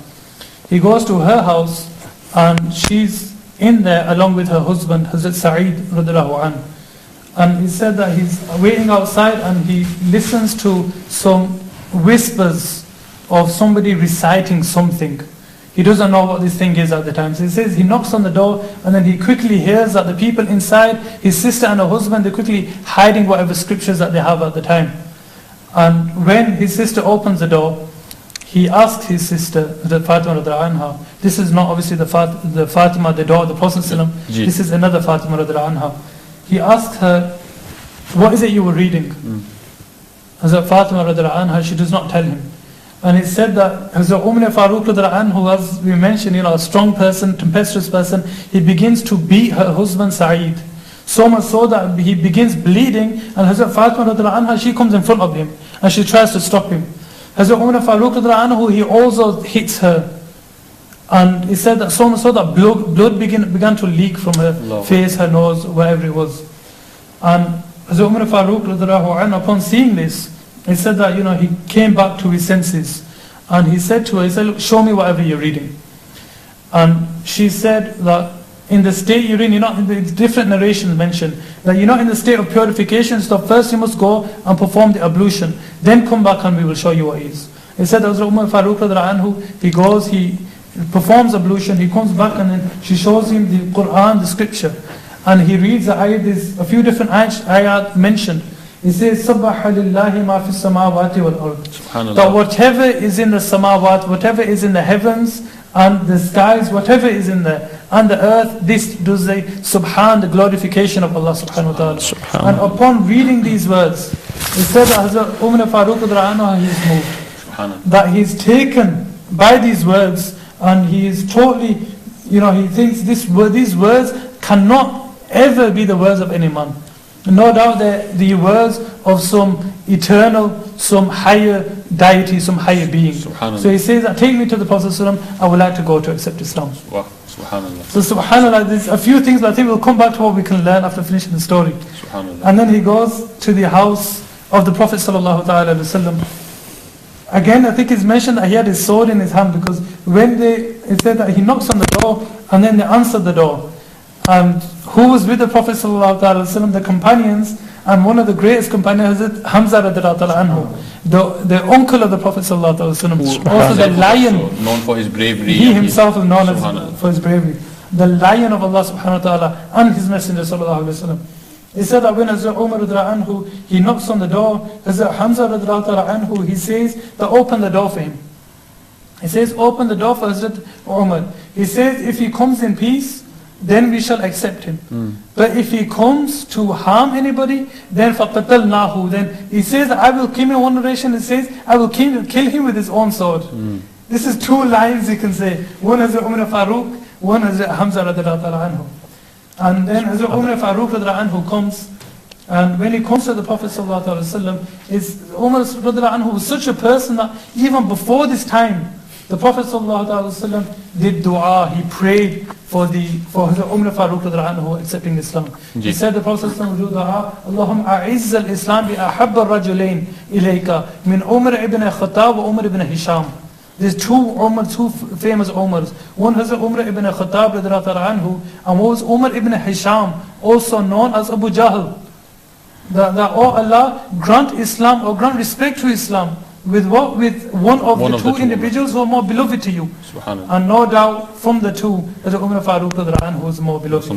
Speaker 5: He goes to her house and she's in there along with her husband, Hazrat Sa'id radiallahu anhu. And he said that he's waiting outside and he listens to some whispers of somebody reciting something. He doesn't know what this thing is at the time. So he says he knocks on the door and then he quickly hears that the people inside, his sister and her husband, they're quickly hiding whatever scriptures that they have at the time. And when his sister opens the door, he asks his sister, the Fatima radiallahu anha, this is not obviously the Fatima, the daughter of the Prophet ﷺ, this is another Fatima radiallahu anha. He asked her, what is it you were reading? Hazrat Fatima radiallahu anha, she does not tell him. And he said that Hazrat Umar Farooq radiallahu anhu, as we mentioned, a strong person, tempestuous person, he begins to beat her husband Sa'id. So much so that he begins bleeding, and Hazrat Fatima radiallahu anha, she comes in front of him and she tries to stop him. Hazrat Umar Farooq radiallahu anhu, he also hits her. And he said that so much so that blood began to leak from her face, her nose, wherever it was. And Hazrat Umar Farooq radiallahu anhu, upon seeing this, he said that, he came back to his senses. And he said to her, he said, look, show me whatever you're reading. And she said that in the state you're in, the different narrations mentioned, that you're not in the state of purification, so first you must go and perform the ablution. Then come back and we will show you what it is. He said that Hazrat Umar Farooq radiallahu anhu, he goes, he performs ablution, he comes back and then she shows him the Quran, the scripture. And he reads the ayat, there's a few different ayat mentioned. He says, Subbaha lillahi ma fi samawati wal ard. That whatever is in the samawat, whatever is in the heavens and the skies, whatever is in there, and the earth, this does the subhan, the glorification of Allah subhanahu wa ta'ala. And upon reading these words, he said that Hazrat Umar Farooq radiallahu anhu, he is moved. That he is taken by these words and he is totally, he thinks these words cannot ever be the words of any man. No doubt they're the words of some eternal, some higher deity, some higher being. So he says, take me to the Prophet ﷺ, I would like to go to accept Islam.
Speaker 1: Wow. Subhanallah.
Speaker 5: So subhanallah, there's a few things, but I think we'll come back to what we can learn after finishing the story.
Speaker 1: Subhanallah.
Speaker 5: And then he goes to the house of the Prophet ﷺ. Again, I think it's mentioned that he had his sword in his hand, because when it said that he knocks on the door and then they answered the door. And who was with the Prophet ﷺ? The companions, and one of the greatest companions is Hamza radiallahu anhu, the uncle of the Prophet ﷺ, also the lion,
Speaker 1: known for his bravery.
Speaker 5: He himself is known as for his bravery, the lion of Allah subhanahu wa ta'ala and his messenger sallallahu alaihi wasallam. He said that when Hazrat Umar radiallahu anhu, he knocks on the door, Hazrat Hamza radiallahu anhu, he says to open the door for him. He says, open the door for Hazrat Umar. He says, if he comes in peace, then we shall accept him. But if he comes to harm anybody, then فَقَتَلْنَاهُ, then he says, I will kill him. One narration, it says, I will kill him with his own sword. This is two lines you can say. One is Umar Farooq, one is Hamza radiallahu anhu. And then Hazrat Umar Farooq radiallahu anhu comes, and when he comes to the Prophet sallallahu alaihi wasallam, Umar radiallahu anhu was such a person that even before this time, the Prophet ﷺ did dua, he prayed for Hazrat Umar Farooq radiallahu anhu accepting Islam. He said the Prophet ﷺ would do dua, Allahumma a'izz al-Islam bi ahabba al-rajulayn ilayka min Umar ibn Khattab wa Umar ibn Hisham. There's two famous Umars. One Hazrat Umar ibn Khattab radiallahu anhu, and one was Umar ibn Hisham, also known as Abu Jahl. That oh Allah, grant Islam or grant respect to Islam. With what? With one of the two individuals who are more beloved to you. And no doubt from the two, Hazrat Umar Farooq radiallahu anhu was more beloved.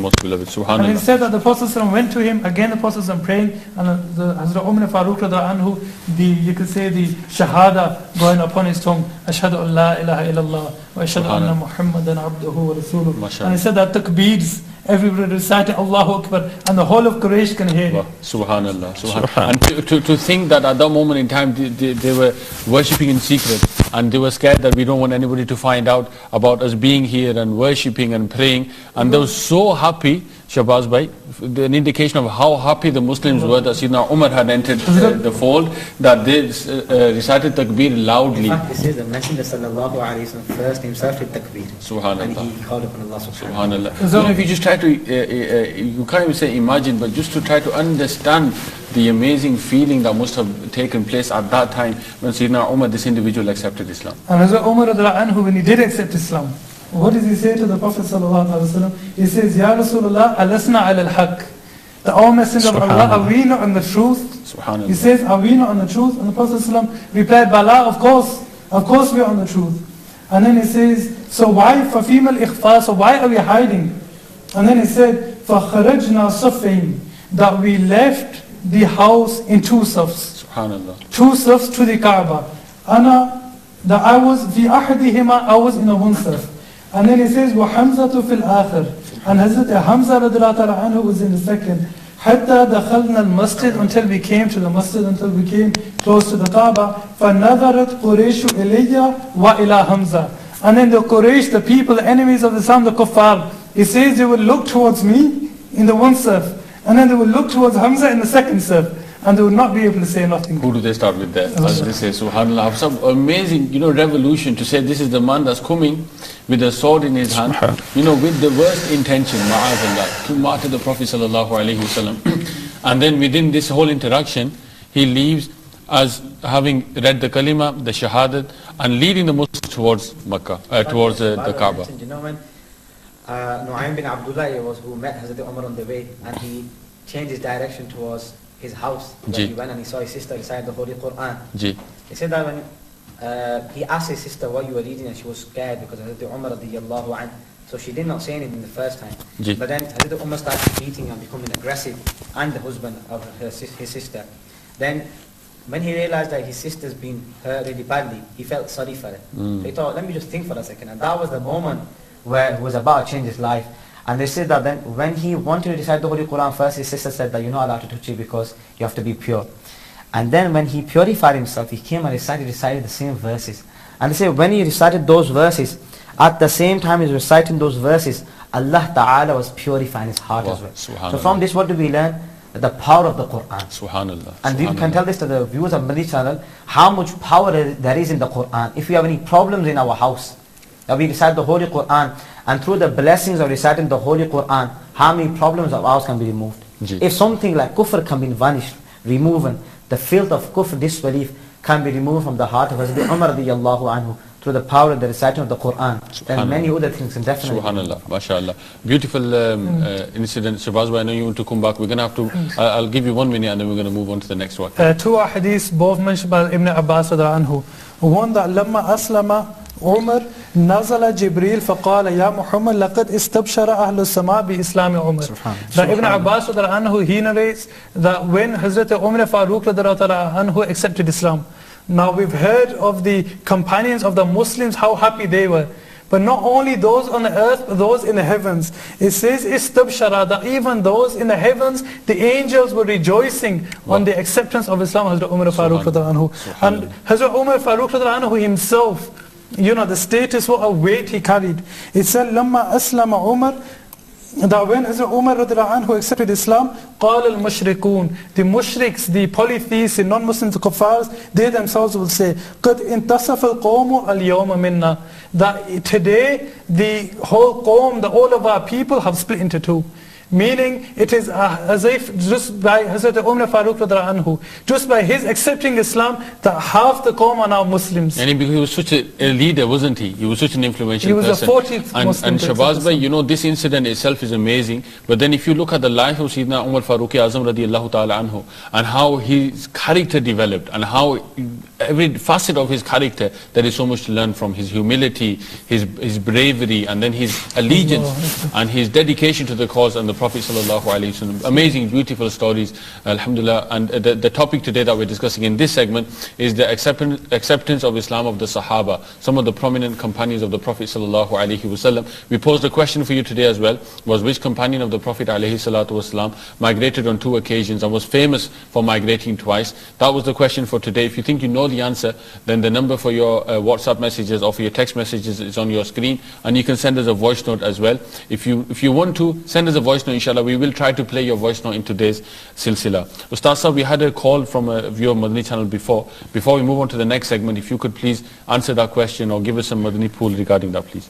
Speaker 5: And he said that the Prophet ﷺ went to him, again the Prophet ﷺ praying, and the Hazrat Umar Farooq radiallahu anhu, you could say the shahada going upon his tongue, Ashhadu an la ilaha illallah wa ashhadu anna Muhammadan abduhu wa rasuluh. And he said that takbeers, everybody reciting Allahu Akbar, and the whole of Quraysh can hear it.
Speaker 1: Subhanallah. And to think that at that moment in time they were worshipping in secret, and they were scared that we don't want anybody to find out about us being here and worshipping and praying, and they were so happy Shahbaz Bhai, an indication of how happy the Muslims were that Sayyidina Umar had entered the fold, that they recited takbir loudly.
Speaker 8: In fact, this is the Messenger sallallahu alayhi wa sallam first himself did takbir.
Speaker 1: Subhanallah.
Speaker 8: And he called upon Allah subhanahu wa ta'ala.
Speaker 1: Subhanallah. If you just try to, you can't even say imagine, but just to try to understand the amazing feeling that must have taken place at that time when Sayyidina Umar, this individual, accepted Islam.
Speaker 5: And Hazrat Umar radiallahu anhu, when he did accept Islam, what does he say to the Prophet sallallahu alaihi wasallam? He says, Ya Rasulullah, alasna ala al-haq. The O Messenger of Allah, are we not on the truth?
Speaker 1: Subhanallah.
Speaker 5: He says, are we not on the truth? And the Prophet sallallahu alaihi wasallam replied, Bala, of course we are on the truth. And then he says, so why, فَفِيمَ الْإِخْفَى, so why are we hiding? And then he said, فَخَرَجْنَا صَفَّيْنِ, that we left the house in two safs.
Speaker 1: Subhanallah.
Speaker 5: Two safs to the Kaaba. That I was, في أحدهما, I was in a one saf. And then he says, وَحَمْزَةُ فِي الْآخِرِ, and Hazrat Hamza radiallahu ta'ala anhu was in the second. حَتَّى دَخَلْنَا الْمَسْجِدِ, until we came to the masjid, until we came close to the Kaaba. فَنَظَرَتْ قُرَيْشُ إِلَيَّ وَإِلَى Hamza. And then the Quraysh, the people, the enemies of Islam, the kuffar, he says they would look towards me in the one saf, and then they would look towards Hamza in the second saf, and they would not be able to say nothing.
Speaker 1: Who do they start with there? As they say, Subhanallah, some amazing, revolution to say this is the man that's coming with a sword in his hand, with the worst intention, ma'azallah, to martyr the Prophet sallallahu alaihi wasallam. And then within this whole interaction, he leaves as having read the kalima, the shahadat, and leading the Muslims towards Makkah, towards the Kaaba.
Speaker 8: You know when Nu'aym bin Abdullah was who met Hazrat Umar on the way, and he changed his direction towards his house, where he went and he saw his sister recite the Holy Quran. He said that when he asked his sister what you were reading, and she was scared because Hazrat Umar radiyallahu anhu, so she did not say anything the first time. But then Hazrat Umar started beating and becoming aggressive, and the husband of his sister. Then when he realized that his sister's been hurt really badly, he felt sorry for it. So he thought, let me just think for a second. And that was the moment where he was about to change his life. And they said that then when he wanted to recite the Holy Quran first, his sister said that you're not allowed to touch it because you have to be pure. And then when he purified himself, he came and recited the same verses. And they say when he recited those verses, at the same time he was reciting those verses, Allah Ta'ala was purifying his heart as well. So from this, what do we learn? The power of the Quran.
Speaker 1: Subhanallah.
Speaker 8: And we can tell this to the viewers of Madani channel, how much power there is in the Quran. If we have any problems in our house, that we recite the Holy Quran, and through the blessings of reciting the Holy Quran, how many problems of ours can be removed. If something like kufr can be vanished, removed, the filth of kufr, disbelief, can be removed from the heart of Hazrat Umar radiyallahu anhu, through the power of the reciting of the Quran, then many other things can definitely.
Speaker 1: Subhanallah, mashallah. Beautiful incident. Shahbaz Bhai, I know you want to come back. We're going to have to, I'll give you 1 minute and then we're going to move on to the next one.
Speaker 5: Two hadiths, both mentioned by Ibn Abbas radiyallahu anhu. One that لما أسلم عمر نزل جبريل فقال يا محمد لقد استبشر أهل السماء بإسلام عمر. That Ibn Abbas radiyallahu anhu, he narrates that when Hazrat Umar Farooq radiyallahu anhu accepted Islam. Now we've heard of the companions of the Muslims, how happy they were. But not only those on the earth, but those in the heavens. It says, istabshara, that even those in the heavens, the angels were rejoicing on the acceptance of Islam, Hazrat Umar Farooq radiyallahu anhu. And Hazrat Umar Farooq radiyallahu anhu himself, the status, what a weight he carried. It said, لما أسلم عمر, that when Hazrat Umar radiyallahu anhu accepted Islam, قال المشركون, the mushriks, the polytheists, the non-Muslims, the kuffars, they themselves will say, قد انتصف القوم اليوم منا, that today the whole qawm, all of our people have split into two. Meaning it is as if just by Hazrat Umar Farooq radiyallahu anhu, just by his accepting Islam, that half the qawm are now Muslims.
Speaker 1: And he was such a leader, wasn't he? He was such an influential person.
Speaker 5: He was the 14th Muslim.
Speaker 1: And Shahbaz Bhai, this incident itself is amazing. But then if you look at the life of Sayyidina Umar Farooq Azam radiyallahu ta'ala anhu, and how his character developed, and how every facet of his character, there is so much to learn from his humility, his bravery, and then his allegiance, and his dedication to the cause and the Prophet sallallahu alaihi wasallam. Amazing, beautiful stories, alhamdulillah. And the topic today that we're discussing in this segment is the acceptance of Islam of the Sahaba, some of the prominent companions of the Prophet sallallahu alaihi wasallam. We posed a question for you today as well, was which companion of the Prophet alaihi salatu wasallam migrated on 2 occasions and was famous for migrating twice? That was the question for today. If you think you know the answer, then the number for your WhatsApp messages or for your text messages is on your screen, and you can send us a voice note as well. If you want to, send us a voice voice note, inshallah. We will try to play your voice note in today's silsila. Ustaz Sahab, we had a call from a viewer of Madani channel before. Before we move on to the next segment, if you could please answer that question or give us some Madani pool regarding that, please.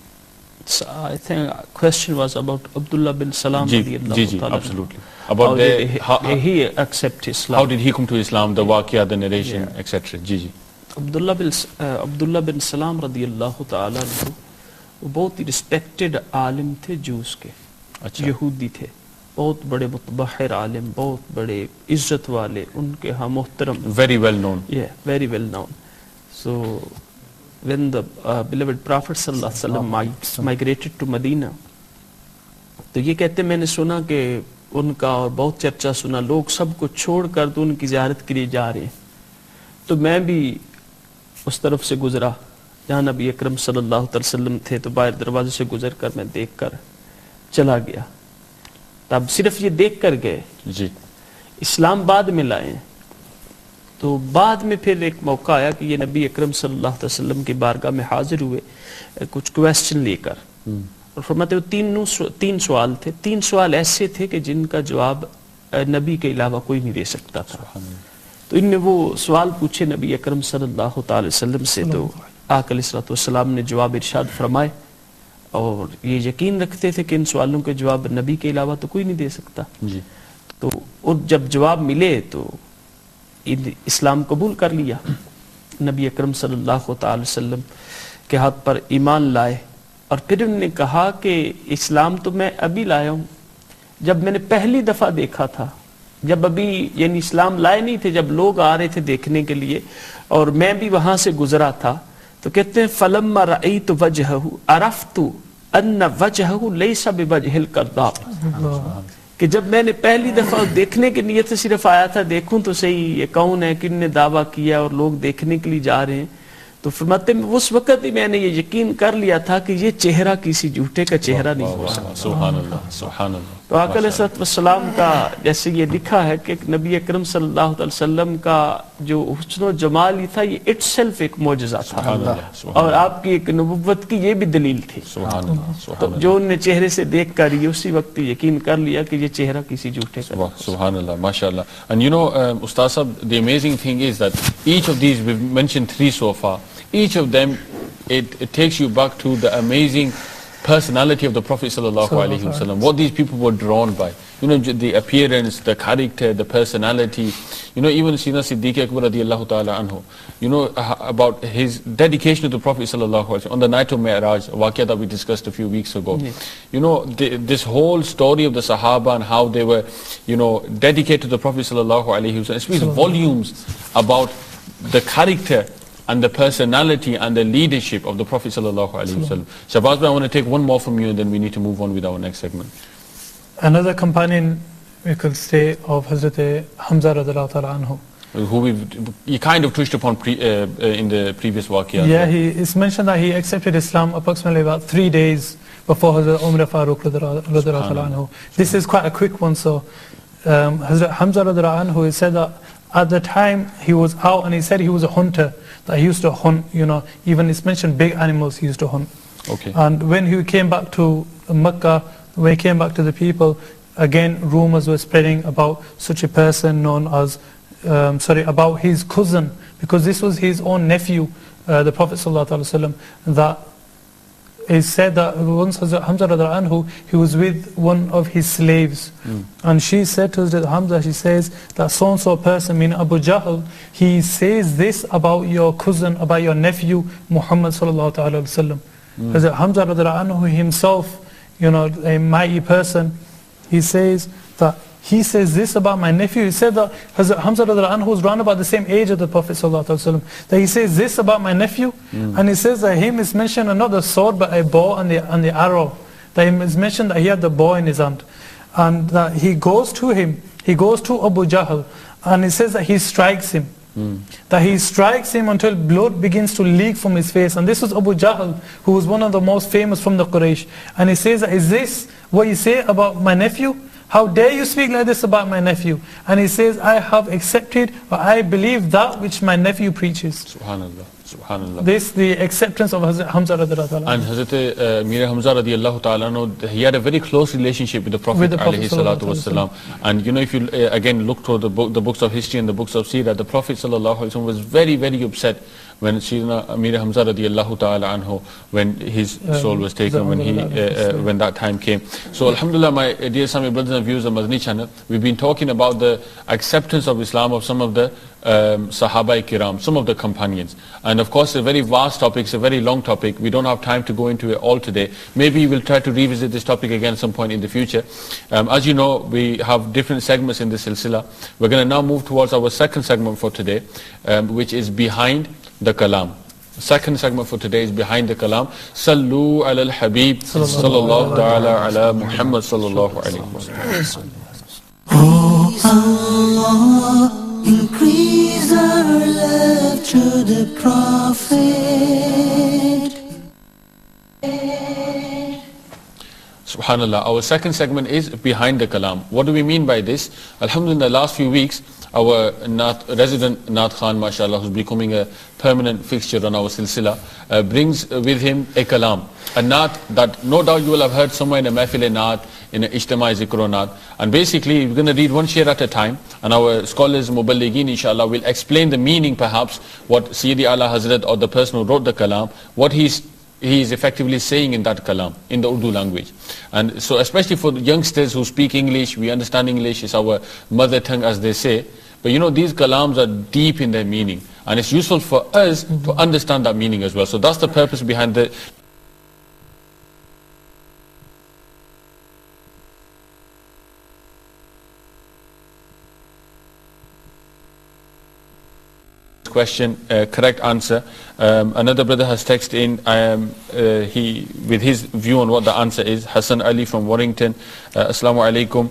Speaker 4: So I think the question was about Abdullah bin Salam.
Speaker 1: Absolutely. About
Speaker 4: how did he accept Islam?
Speaker 1: How did he come to Islam, the waqia, the narration, etc.
Speaker 4: Abdullah bin Salam radiyallahu ta'ala anhu, वो बहुत ही respected आलिम थे juice के, यहूदी थे, बहुत बड़े मुतबहिर आलिम, बहुत बड़े इज्जत वाले, उनके यहाँ मोहतरम,
Speaker 1: very well known.
Speaker 4: Yeah, very well known. So when the beloved Prophet sallallahu alaihi wasallam migrated to Medina, तो ये कहते मैंने सुना कि उनका और बहुत चर्चा सुना, लोग सब कुछ छोड़कर तो उनकी ज़ियारत के लिए जा रहे हैं, तो मैं भी उस तरफ से गुजरा जहाँ नबी अकरम सल्लल्लाहु अलैहि वसल्लम थे, तो बाहर दरवाजे से गुजरकर मैं देखकर चला गया। तब सिर्फ ये देख कर गए
Speaker 1: जी,
Speaker 4: इस्लाम बाद में लाए, तो बाद में फिर एक मौका आया कि ये नबी अकरम सल्लल्लाहु अलैहि वसल्लम की बारगाह में हाजिर हुए कुछ क्वेश्चन लेकर, और फरमाते तीन सवाल थे, तीन सवाल ऐसे थे कि जिनका जवाब नबी के अलावा कोई नहीं दे सकता था। तो इनने वो सवाल पूछे नबी अकरम सल्लल्लाहु अलैहि वसल्लम से, तो आका अलैहिस्सलातु वस्सलाम ने जवाब इरशाद फरमाए, और ये यकीन रखते थे कि इन सवालों के जवाब नबी के अलावा तो कोई नहीं दे सकता
Speaker 1: जी।
Speaker 4: तो और जब जवाब मिले तो इस्लाम कबूल कर लिया, नबी अकरम सल्लल्लाहु अलैहि वसल्लम के हाथ पर ईमान लाए, और फिर उन्होंने कहा कि इस्लाम तो मैं अभी लाया हूँ, जब मैंने पहली दफ़ा देखा था, जब अभी यानी इस्लाम लाए नहीं थे, जब लोग आ रहे थे देखने के लिए और मैं भी वहां से गुजरा था, तो कहते हैं फलम्मा रअयतु वजहहु अरफ्तु अन्ना वजहहु लैसा बिवजहिल कद्दाब, कि जब मैंने पहली दफा देखने की नीयत से सिर्फ आया था, देखूं तो सही ये कौन है, किसने दावा किया और लोग देखने के लिए जा रहे हैं, तो फरमाते हैं उस वक्त ही मैंने ये यकीन कर लिया था कि ये चेहरा किसी झूठे का चेहरा नहीं हो सकता।
Speaker 1: सुभान अल्लाह, सुभान अल्लाह।
Speaker 4: तो आका अलैहिस्सलाम का जैसे ये लिखा है कि नबी अकरम सल्लल्लाहु अलैहि वसल्लम का जो हुस्न जमाल ही था, ये इटसेल्फ एक मौजज़ा था, और आपकी एक नबुव्वत की ये भी दलील थी। तो जो उन्हें चेहरे से देख कर ये उसी वक्त यकीन कर लिया कि ये चेहरा किसी झूठे का।
Speaker 1: सुभान अल्लाह, माशाअल्लाह। And you know, Ustaz Sahab, the amazing thing is that each of these, we've mentioned 3 so far, each of them it takes you back to the amazing personality of the Prophet sallallahu alaihi wasallam, what these people were drawn by, you know, the appearance, the character, the personality, you know, even Sayyidina Siddiq Akbar radiyallahu ta'ala anhu, you know, about his dedication to the Prophet sallallahu alaihi wasallam on the night of Mi'raj, a waqia that we discussed a few weeks ago. You know, this whole story of the Sahaba and how they were, you know, dedicated to the Prophet sallallahu alaihi wasallam, it speaks volumes about the character and the personality and the leadership of the Prophet sallallahu alaihi wasallam. Shahbaz bhai, I want to take one more from you and then we need to move on with our next segment.
Speaker 5: Another companion we could say of Hazrat Hamza radhiyallahu ta'ala anhu,
Speaker 1: who you kind of touched upon in the previous waqia.
Speaker 5: Yeah, it's mentioned that he accepted Islam approximately about 3 days before Hazrat Umar Farooq radhiyallahu ta'ala anhu. This is quite a quick one. So Hazrat Hamza radhiyallahu anhu, he said that at the time he was out, and he said he was a hunter, that he used to hunt, you know, even it's mentioned big animals he used to hunt.
Speaker 1: Okay.
Speaker 5: And when he came back to Mecca, when he came back to the people, again rumors were spreading about such a person known as, about his cousin, because this was his own nephew, the Prophet sallallahu alaihi wasallam, that he said that once Hamza radhiyallahu anhu, he was with one of his slaves, and she said to Hamza, she says that so-and-so person, meaning Abu Jahl, he says this about your cousin, about your nephew Muhammad sallallahu alaihi wasallam. Hazrat Hamza radhiyallahu anhu himself, you know, a mighty person, he says that he says this about my nephew. He said that Hazrat Hamza radhiyallahu anhu was around about the same age of the Prophet sallallahu alaihi wasallam, that he says this about my nephew, and he says that him is mentioned not the sword but a bow and the arrow, that him is mentioned that he had the bow in his hand, and that he goes to him, he goes to Abu Jahl, and he says that he strikes him, that he strikes him until blood begins to leak from his face. And this was Abu Jahl, who was one of the most famous from the Quraysh, and he says that, is this what you say about my nephew? how dare you speak like this about my nephew? And he says, I have accepted or I believe that which my nephew preaches.
Speaker 1: Subhanallah. Subhanallah.
Speaker 5: This, the acceptance of Hazrat Hamza radiallahu anhu.
Speaker 1: And Hazrat Mir Hamza radiallahu ta'ala, he had a very close relationship with the Prophet alayhi salatu wasalam. And you know, if you again look through the books of history and the books of Seerah, the Prophet sallallahu alaihi wasallam was very, very upset when Sayyidina Mir Hamza radiallahu ta'ala anhu, when his soul was taken, when that time came. So alhamdulillah, my dear Islamic brothers and viewers of Madani channel, we've been talking about the acceptance of Islam of some of the Sahaba Kiram, some of the companions. And of course, it's a very vast topic, it's a very long topic. We don't have time to go into it all today. Maybe we'll try to revisit this topic again at some point in the future. As you know, we have different segments in this silsila. We're going to now move towards our second segment for today, which is Behind the Kalam. Second segment for today is Behind the Kalam. Sallu ala al-Habib sallallahu ta'ala ala Muhammad sallallahu alayhi wa sallam.
Speaker 3: Oh Allah, increase our love to the Prophet.
Speaker 1: Subhanallah. Our second segment is Behind the Kalam. What do we mean by this? Alhamdulillah, the last few weeks, our resident Naat Khan, mashallah, who's becoming a permanent fixture on our silsila, brings with him a kalam, a naat that no doubt you will have heard somewhere in a mahfil naat, in a ijtimai zikr naat. And basically, we're going to read one share at a time, and our scholars, muballigeen, inshallah, will explain the meaning, perhaps, what Sayyidi Ala Hazrat or the person who wrote the kalam, what he is effectively saying in that kalam, in the Urdu language. And so especially for the youngsters who speak English, we understand English, it's our mother tongue, as they say. But you know, these kalams are deep in their meaning, and it's useful for us to understand that meaning as well. So that's the purpose behind the question, correct answer. Another brother has texted in, with his view on what the answer is. Hassan Ali from Warrington. Assalamu alaikum.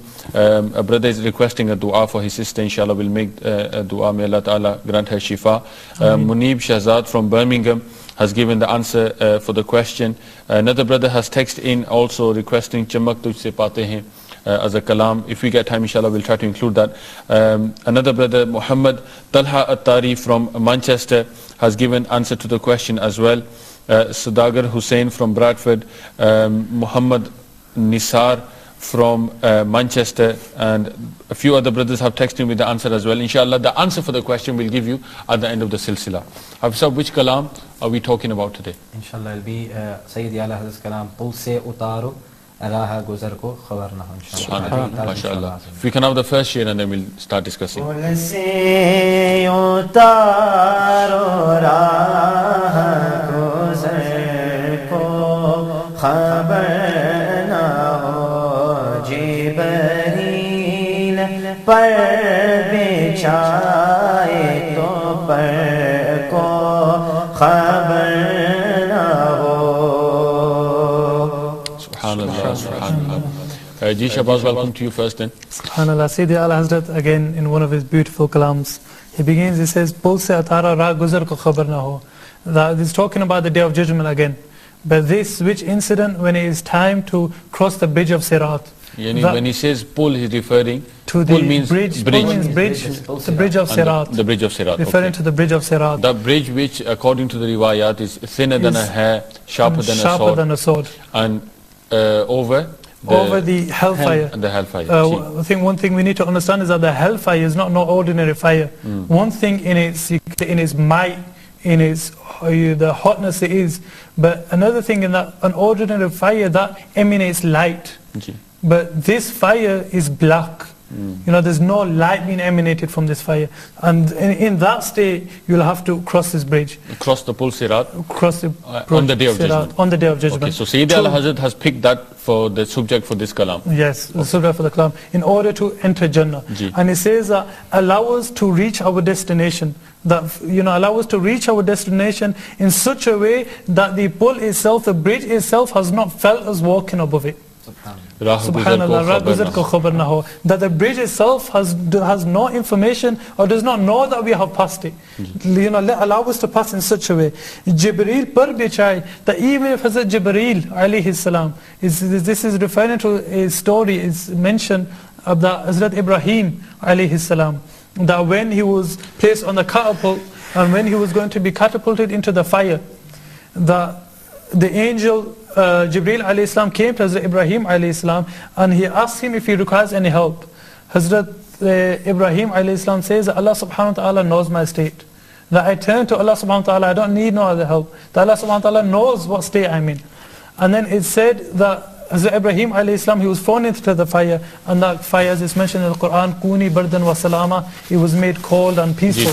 Speaker 1: A brother is requesting a dua for his sister. Inshallah, we'll make a dua. May Allah Ta'ala grant her shifa. Munib Shahzad from Birmingham has given the answer for the question. Another brother has texted in also requesting Chamak Tujhse Paate Hain as a kalam. If we get time, inshallah, we'll try to include that. Another brother, Muhammad Talha Attari from Manchester, has given answer to the question as well. Sudagar Hussain from Bradford, Muhammad Nisar from Manchester, and a few other brothers have texted with the answer as well. Inshallah, the answer for the question we'll give you at the end of the silsila. Hafizah, which kalam are we talking about today?
Speaker 8: Inshallah, it'll be Sayyidi Ala Hazrat's kalam, Pul se utaro, raha guzar ko khabar na ho.
Speaker 1: Inshallah. MashaAllah. If we can have the first share and then we'll start discussing.
Speaker 2: Pul se utaro, raha guzar ko khabar na ho. Jibreel par bichaaye to par ko khabar na ho.
Speaker 1: Subhanallah, subhanallah. Ji Shabazz, welcome to you first then.
Speaker 5: SubhanAllah. Sayyidi Ala Hazrat, again, in one of his beautiful kalams, he begins, he says, Pul se atara ra guzar ko khabar na ho. That is talking about the Day of Judgment again. But this, which incident when it is time to cross the bridge of Sirat.
Speaker 1: When he says pul, he's referring
Speaker 5: to the bridge. Pul means bridge, the bridge of Sirat.
Speaker 1: The bridge of Sirat.
Speaker 5: Referring to the bridge of Sirat.
Speaker 1: The bridge which, according to the riwayat, is thinner than a hair, sharper than a sword. And over
Speaker 5: the hellfire.
Speaker 1: The hellfire.
Speaker 5: I think one thing we need to understand is that the hellfire is not no ordinary fire. One thing in its might, in its the hotness it is, but another thing in that an ordinary fire that emanates light. But this fire is black. You know, there's no light being emanated from this fire. And in that state, you'll have to cross this bridge.
Speaker 1: Cross the Pul Sirat?
Speaker 5: Cross the
Speaker 1: on the Day of Judgment.
Speaker 5: On the Day of Judgment.
Speaker 1: Okay, so Sayyidi Ala Hazrat has picked that for the subject for this kalam.
Speaker 5: Yes, the subject for the kalam. In order to enter Jannah. And it says that allow us to reach our destination. That, allow us to reach our destination in such a way that the pul itself, the bridge itself, has not felt us walking above it. Subhanallah, that the bridge itself has no information or does not know that we have passed it. Allow us to pass in such a way. Jibreel par bichai, that even if Hazrat Jibreel alayhi salam, this is referring to a story, is mentioned of the Hazrat Ibrahim alayhi salam, that when he was placed on the catapult and when he was going to be catapulted into the fire, the angel Jibreel alayhi salam came to Hazrat Ibrahim alayhi salam and he asked him if he requires any help. Hazrat Ibrahim alayhi salam says that Allah subhanahu wa ta'ala knows my state, that I turn to Allah subhanahu wa ta'ala, I don't need no other help, that Allah subhanahu wa ta'ala knows what state I'm in. And then it said that Hazrat Ibrahim alayhi salam, he was thrown into the fire, and that fire, as is mentioned in the Quran, Kuni bardan wa salama, it was made cold and peaceful.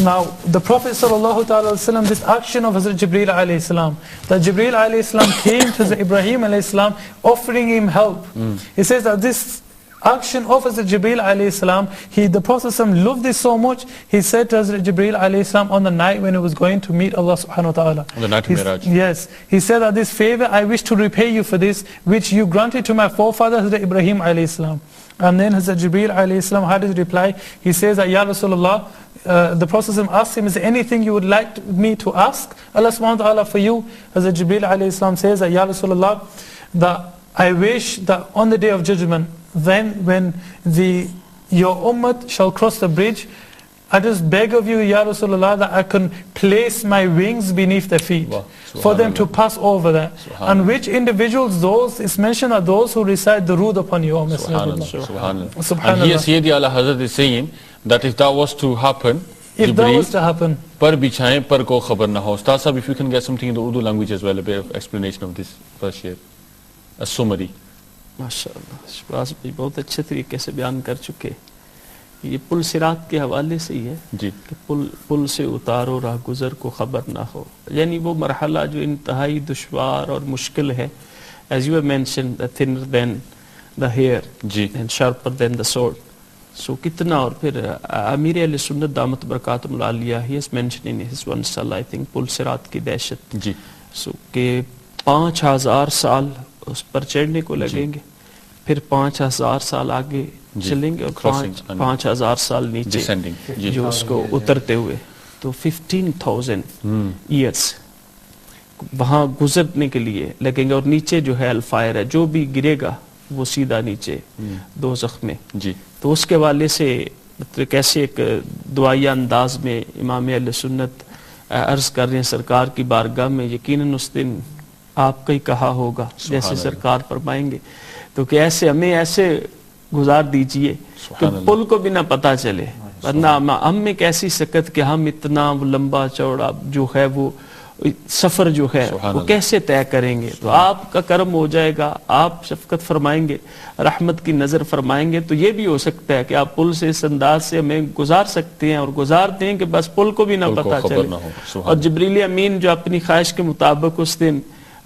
Speaker 5: Now the Prophet sallallahu ta'ala wasallam, this action of Hazrat Jibreel alayhi salam, that Jibreel alayhi salam came to Hazrat Ibrahim alayhi salam offering him help. He says that this action of Hazrat Jibreel alayhi salam, the Prophet loved this so much, he said to Hazrat Jibreel alayhi salam on the night when he was going to meet Allah subhanahu wa ta'ala.
Speaker 1: On the night of Miraj.
Speaker 5: Yes. He said that this favor, I wish to repay you for this, which you granted to my forefather Hazrat Ibrahim alayhi salam. And then Hazrat Jibreel alayhi salam had his reply. He says that, Ya Rasulullah, the Prophet asked him, is there anything you would like me to ask Allah subhanahu wa ta'ala for you? Hazrat Jibreel alayhi salam says that, Ya Rasulullah, that I wish that on the day of judgment, then when your ummah shall cross the bridge, I just beg of you, Ya Rasulullah, that I can place my wings beneath their feet for them to pass over that. And which individuals those, it's mentioned are those who recite the Durood upon you, O Messenger of Allah.
Speaker 1: Subhanallah. And here Sayyidi Ala Hazrat is saying that if that was to happen,
Speaker 5: if that was to happen,
Speaker 1: par bichhaye par ko khabar na ho. Ustad Sahab, if you can get something in the Urdu language as well, a bit of explanation of this verse here, a summary.
Speaker 4: ماشاءاللہ شباز بھائی بہت اچھے طریقے سے بیان کر چکے. یہ پل صراط کے حوالے سے ہی ہے کہ پل سے اتارو راہ گزر کو خبر نہ ہو، یعنی وہ مرحلہ جو انتہائی دشوار اور مشکل ہے. as you have mentioned, the thinner than the hair and sharper than the sword. So کتنا، اور پھر امیر اہل سنت دامت برکاتہ العالیہ he has mentioned in his one sal I think پل صراط کی دہشت، سو کہ 5000 سال اس پر چڑھنے کو لگیں گے، پھر 5000 سال آگے چلیں گے اور 5000 سال نیچے جو اس کو اترتے ہوئے، تو 15,000 ایئرس وہاں گزرنے کے لیے لگیں گے. اور نیچے جو ہے الفائر ہے، جو بھی گرے گا وہ سیدھا نیچے دوزخ میں. تو اس کے والے سے کیسے ایک دعائیہ انداز میں امام اہل سنت عرض کر رہے ہیں سرکار کی بارگاہ میں، یقیناً اس دن آپ کا ہی کہا ہوگا جیسے سرکار فرمائیں گے، تو کہ ایسے ہمیں ایسے گزار دیجئے کہ پل کو بھی نہ پتہ چلے، ورنہ ہم میں کیسی سکت کہ ہم اتنا لمبا چوڑا جو ہے وہ سفر جو ہے وہ کیسے طے کریں گے. تو آپ کا کرم ہو جائے گا، آپ شفقت فرمائیں گے، رحمت کی نظر فرمائیں گے، تو یہ بھی ہو سکتا ہے کہ آپ پل سے اس انداز سے ہمیں گزار سکتے ہیں اور گزار دیں کہ بس پل کو بھی نہ پتہ چلے. اور جبریل امین جو اپنی خواہش کے مطابق اس دن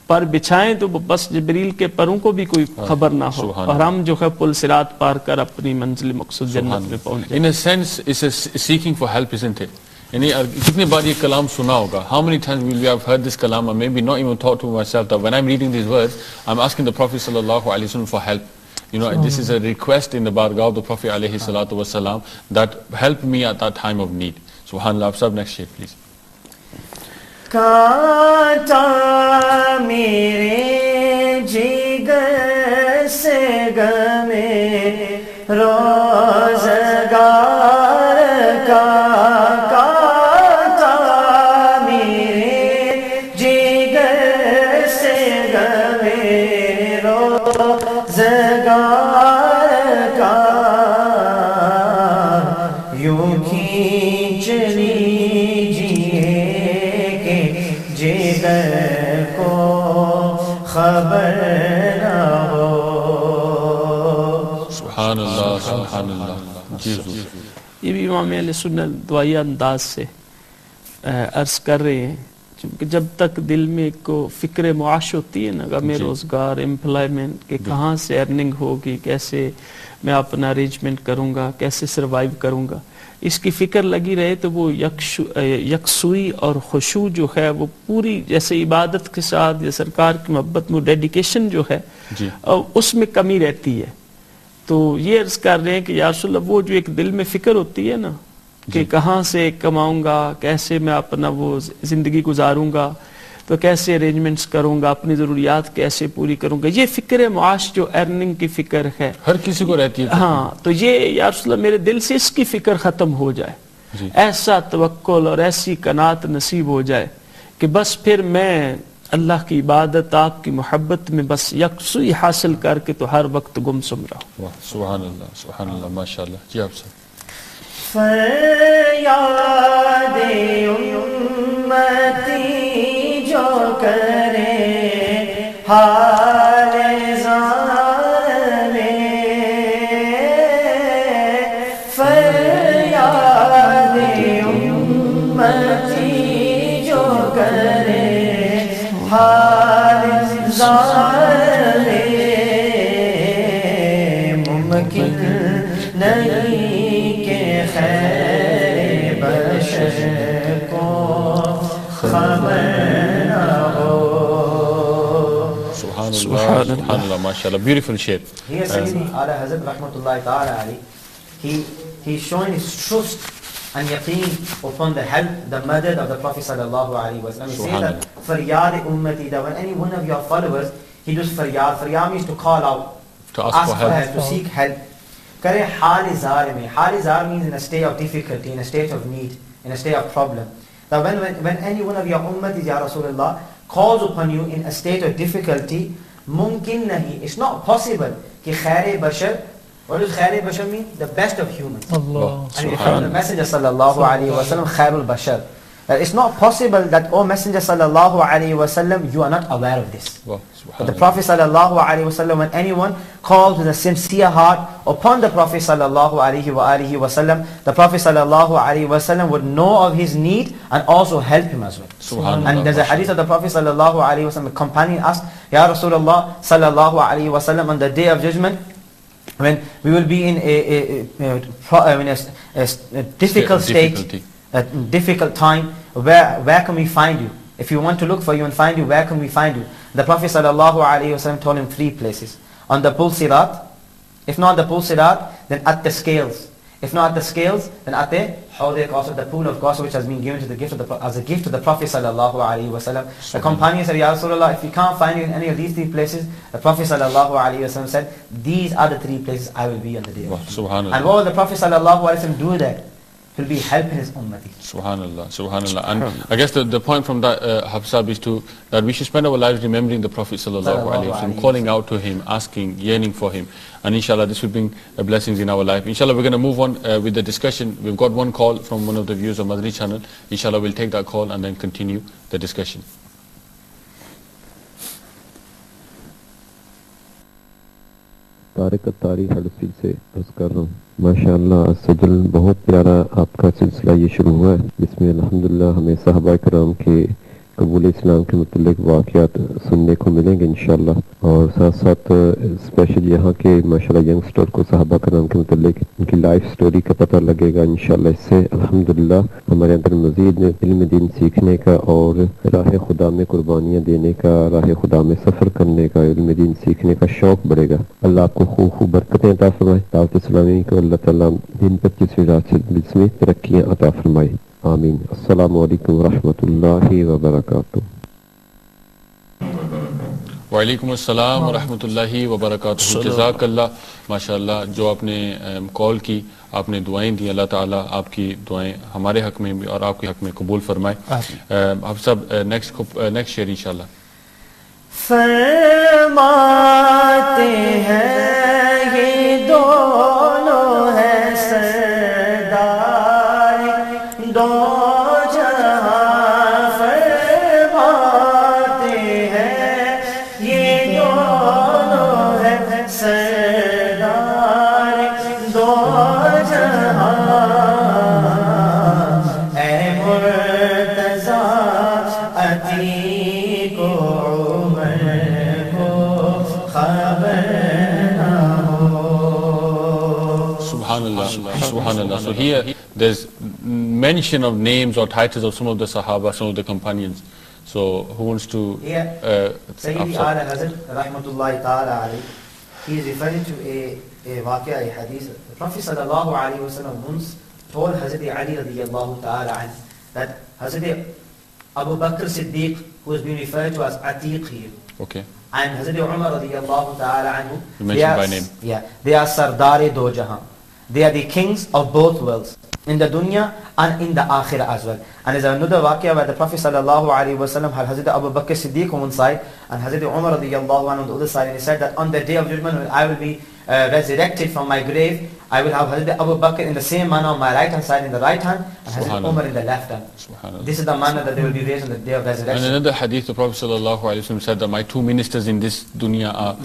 Speaker 4: پر بچھائیں تو بس جبریل کے پروں کو بھی کوئی خبر نہ ہو، اور ہم جو ہے پل صراط پار کر اپنی منزل مقصود جنت میں پہنچ جائیں.
Speaker 1: In a sense, it's a seeking for help, isn't it? یعنی کتنی بار یہ کلام سنا ہوگا. How many times will we have heard this kalam, or maybe not even thought to myself that when I'm reading these words, I'm asking the Prophet sallallahu alaihi wasallam for help. You know, this is a request in the bargah of the Prophet alayhi salatu wasalam that help me at that time of need. Subhanallah. Sab, next shape, please.
Speaker 2: کانٹا میرے جگر سے غمِ روزگار کا، کانٹا میرے جگر سے غمِ روزگار کا، یوں کھینچ خبر نہ ہو.
Speaker 1: سبحان اللہ سبحان اللہ.
Speaker 4: یہ بھی امام اہل سنت دعائیہ انداز سے عرض کر رہے ہیں، چونکہ جب تک دل میں کو فکر معاش ہوتی ہے نا، غم روزگار، امپلائمنٹ، کہ کہاں سے ارننگ ہوگی، کیسے میں اپنا ارینجمنٹ کروں گا، کیسے سروائیو کروں گا، اس کی فکر لگی رہے تو وہ یکسوئی اور خشوع جو ہے وہ پوری جیسے عبادت کے ساتھ یا سرکار کی محبت میں ڈیڈیکیشن جو ہے اس میں کمی رہتی ہے. تو یہ عرض کر رہے ہیں کہ یا رسول اللہ، وہ جو ایک دل میں فکر ہوتی ہے نا کہ کہاں سے کماؤں گا، کیسے میں اپنا وہ زندگی گزاروں گا، تو کیسے ارینجمنٹس کروں گا, اپنی ضروریات کیسے پوری کروں گا. یہ فکر معاش جو ارننگ کی فکر ہے
Speaker 1: ہر کسی کو رہتی ہے.
Speaker 4: ہاں, تو یہ یا رسول اللہ میرے دل سے اس کی فکر ختم ہو جائے, ایسا توکل اور ایسی قناعت نصیب ہو جائے کہ بس پھر میں اللہ کی عبادت, آپ کی محبت میں بس یکسوئی حاصل کر کے تو ہر وقت گمسم رہا.
Speaker 1: سبحان اللہ, سبحان اللہ, ماشاء اللہ. جی آپ سے
Speaker 2: فریاد امتی جو کرے حال زار میں, فریاد امتی جو کرے حال زار میں, ممکن نہیں خیر بشر کو خبر نہ ہو.
Speaker 1: سبحان اللہ, سبحان اللہ, ماشاء اللہ. بیوٹیفل شعر.
Speaker 8: Here Sayyidi Ala Hazrat Rahmatullahi Ta'ala Ali, he's showing his trust and yaqeen upon the help, the madad of the Prophet Sallallahu Alaihi Wasallam. He says that faryad ummati, that when any one of your followers, he does faryad. Faryad means to call out,
Speaker 1: to ask for help,
Speaker 8: to seek help. Kare hal zar mein. Hal zar means in a state of difficulty, in a state of need, in a state of problem. That when any one of your ummati, Ya Rasulullah, calls upon you in a state of difficulty, mumkin nahi, it's not possible ki khair bashar. What does khair bashar mean? The best of humans.
Speaker 5: Allah.
Speaker 8: And from the Messenger sallallahu alaihi wasallam, khairul bashar. It's not possible that, O Messenger sallallahu alaihi wasallam, you are not aware of this.
Speaker 1: Wow,
Speaker 8: but the Prophet sallallahu alaihi wasallam, when anyone calls with a sincere heart upon the Prophet sallallahu alaihi wasallam, the Prophet sallallahu alaihi wasallam would know of his need and also help him as well. And there's a hadith of the Prophet sallallahu alaihi wasallam, the companion asked, Ya Rasulullah sallallahu alaihi wasallam, on the day of judgment, when we will be in a difficult state, a difficult time, where can we find you? If you want to look for you and find you, where can we find you? The Prophet sallallahu alaihi wasallam told him 3 places. On the Pul Sirat. If not the Pul Sirat, then at the scales. If not at the scales, then at the Hawd al-Kawthar, the pool of Kawthar, which has been given to the gift of as a gift to the Prophet sallallahu alaihi wasallam. The companion said, Ya Rasulullah, if you can't find you in any of these 3 places, the Prophet sallallahu alaihi wasallam said, these are the 3 places I will be on the day of judgment. And what will the Prophet sallallahu alaihi wasallam do there? He'll be helping his ummati.
Speaker 1: Subhanallah, subhanallah. And I guess the point from that, Habsab, is that we should spend our lives remembering the Prophet sallallahu alaihi wasallam, calling out to him, asking, yearning for him. And inshallah, this will bring blessings in our life. Inshallah, we're going to move on with the discussion. We've got one call from one of the viewers of Madani channel. Inshallah, we'll take that call and then continue the discussion.
Speaker 9: Tariq الطاری حلفی سے عرض کر رہا ہوں. ماشاءاللہ سجل بہت پیارا آپ کا سلسلہ یہ شروع ہوا ہے جس میں الحمدللہ ہمیں صحابہ کرام کے قبول اسلام کے متعلق واقعات سننے کو ملیں گے انشاءاللہ, اور ساتھ ساتھ اسپیشل یہاں کے ماشاءاللہ ینگسٹر کو صحابہ کرام کے متعلق ان کی لائف سٹوری کا پتہ لگے گا انشاءاللہ. اس سے الحمدللہ ہمارے اندر مزید علم دین سیکھنے کا اور راہ خدا میں قربانیاں دینے کا, راہ خدا میں سفر کرنے کا, علم دین سیکھنے کا شوق بڑھے گا. اللہ آپ کو خوب خوب برکتیں عطا فرمائے. دعوت اسلامی کو اللہ تعالیٰ دین 25ویں رات سے ترقیاں عطا فرمائے. آمین. السلام علیکم ورحمۃ اللہ وبرکاتہ.
Speaker 1: وعلیکم السلام ورحمۃ اللہ وبرکاتہ. جزاک اللہ. ماشاءاللہ جو آپ نے کال کی, آپ نے دعائیں دی, اللہ تعالیٰ آپ کی دعائیں ہمارے حق میں بھی اور آپ کے حق میں قبول فرمائے. آپ سب نیکسٹ شیئر انشاءاللہ.
Speaker 2: فرماتے ہیں یہ دونوں ہیں سردار دو جہاں, فرماتے ہیں یہ دونوں ہیں سردار دو جہاں. اے مرتضیٰ عتیق و عمر کو خبر نہ ہو.
Speaker 1: Subhanallah, subhanallah. So here there's mention of names or titles of some of the Sahaba, some of the companions. So who wants to...
Speaker 8: Sayyidi Ala Hazrat Rahmatullahi Ta'ala Ali, he is referring to a waqia, a hadith. The Prophet sallallahu alaihi wasallam once told Hazrat Ali radiyallahu ta'ala an that Hazrat Abu Bakr Siddiq, who is being referred to as Atiq here.
Speaker 1: Okay.
Speaker 8: And Hazrat Umar radiyallahu ta'ala anhu,
Speaker 1: You mentioned by name.
Speaker 8: Yeah, they are Sardar-e do Jahan. They are the kings of both worlds, in the dunya and in the akhirah as well. And there's another waqiyah where the Prophet sallallahu alaihi wasallam had Hazrat Abu Bakr Siddiq on one side and Hazrat Umar radiyallahu anhu on the other side, and he said that on the day of judgment when I will be resurrected from my grave, I will have Hazrat Abu Bakr in the same manner on my right hand side in the right hand and Hazrat Umar in the left hand. This is the manner that they will be raised on the day of resurrection.
Speaker 1: And another hadith, the Prophet sallallahu alaihi wasallam said that my two ministers in this dunya are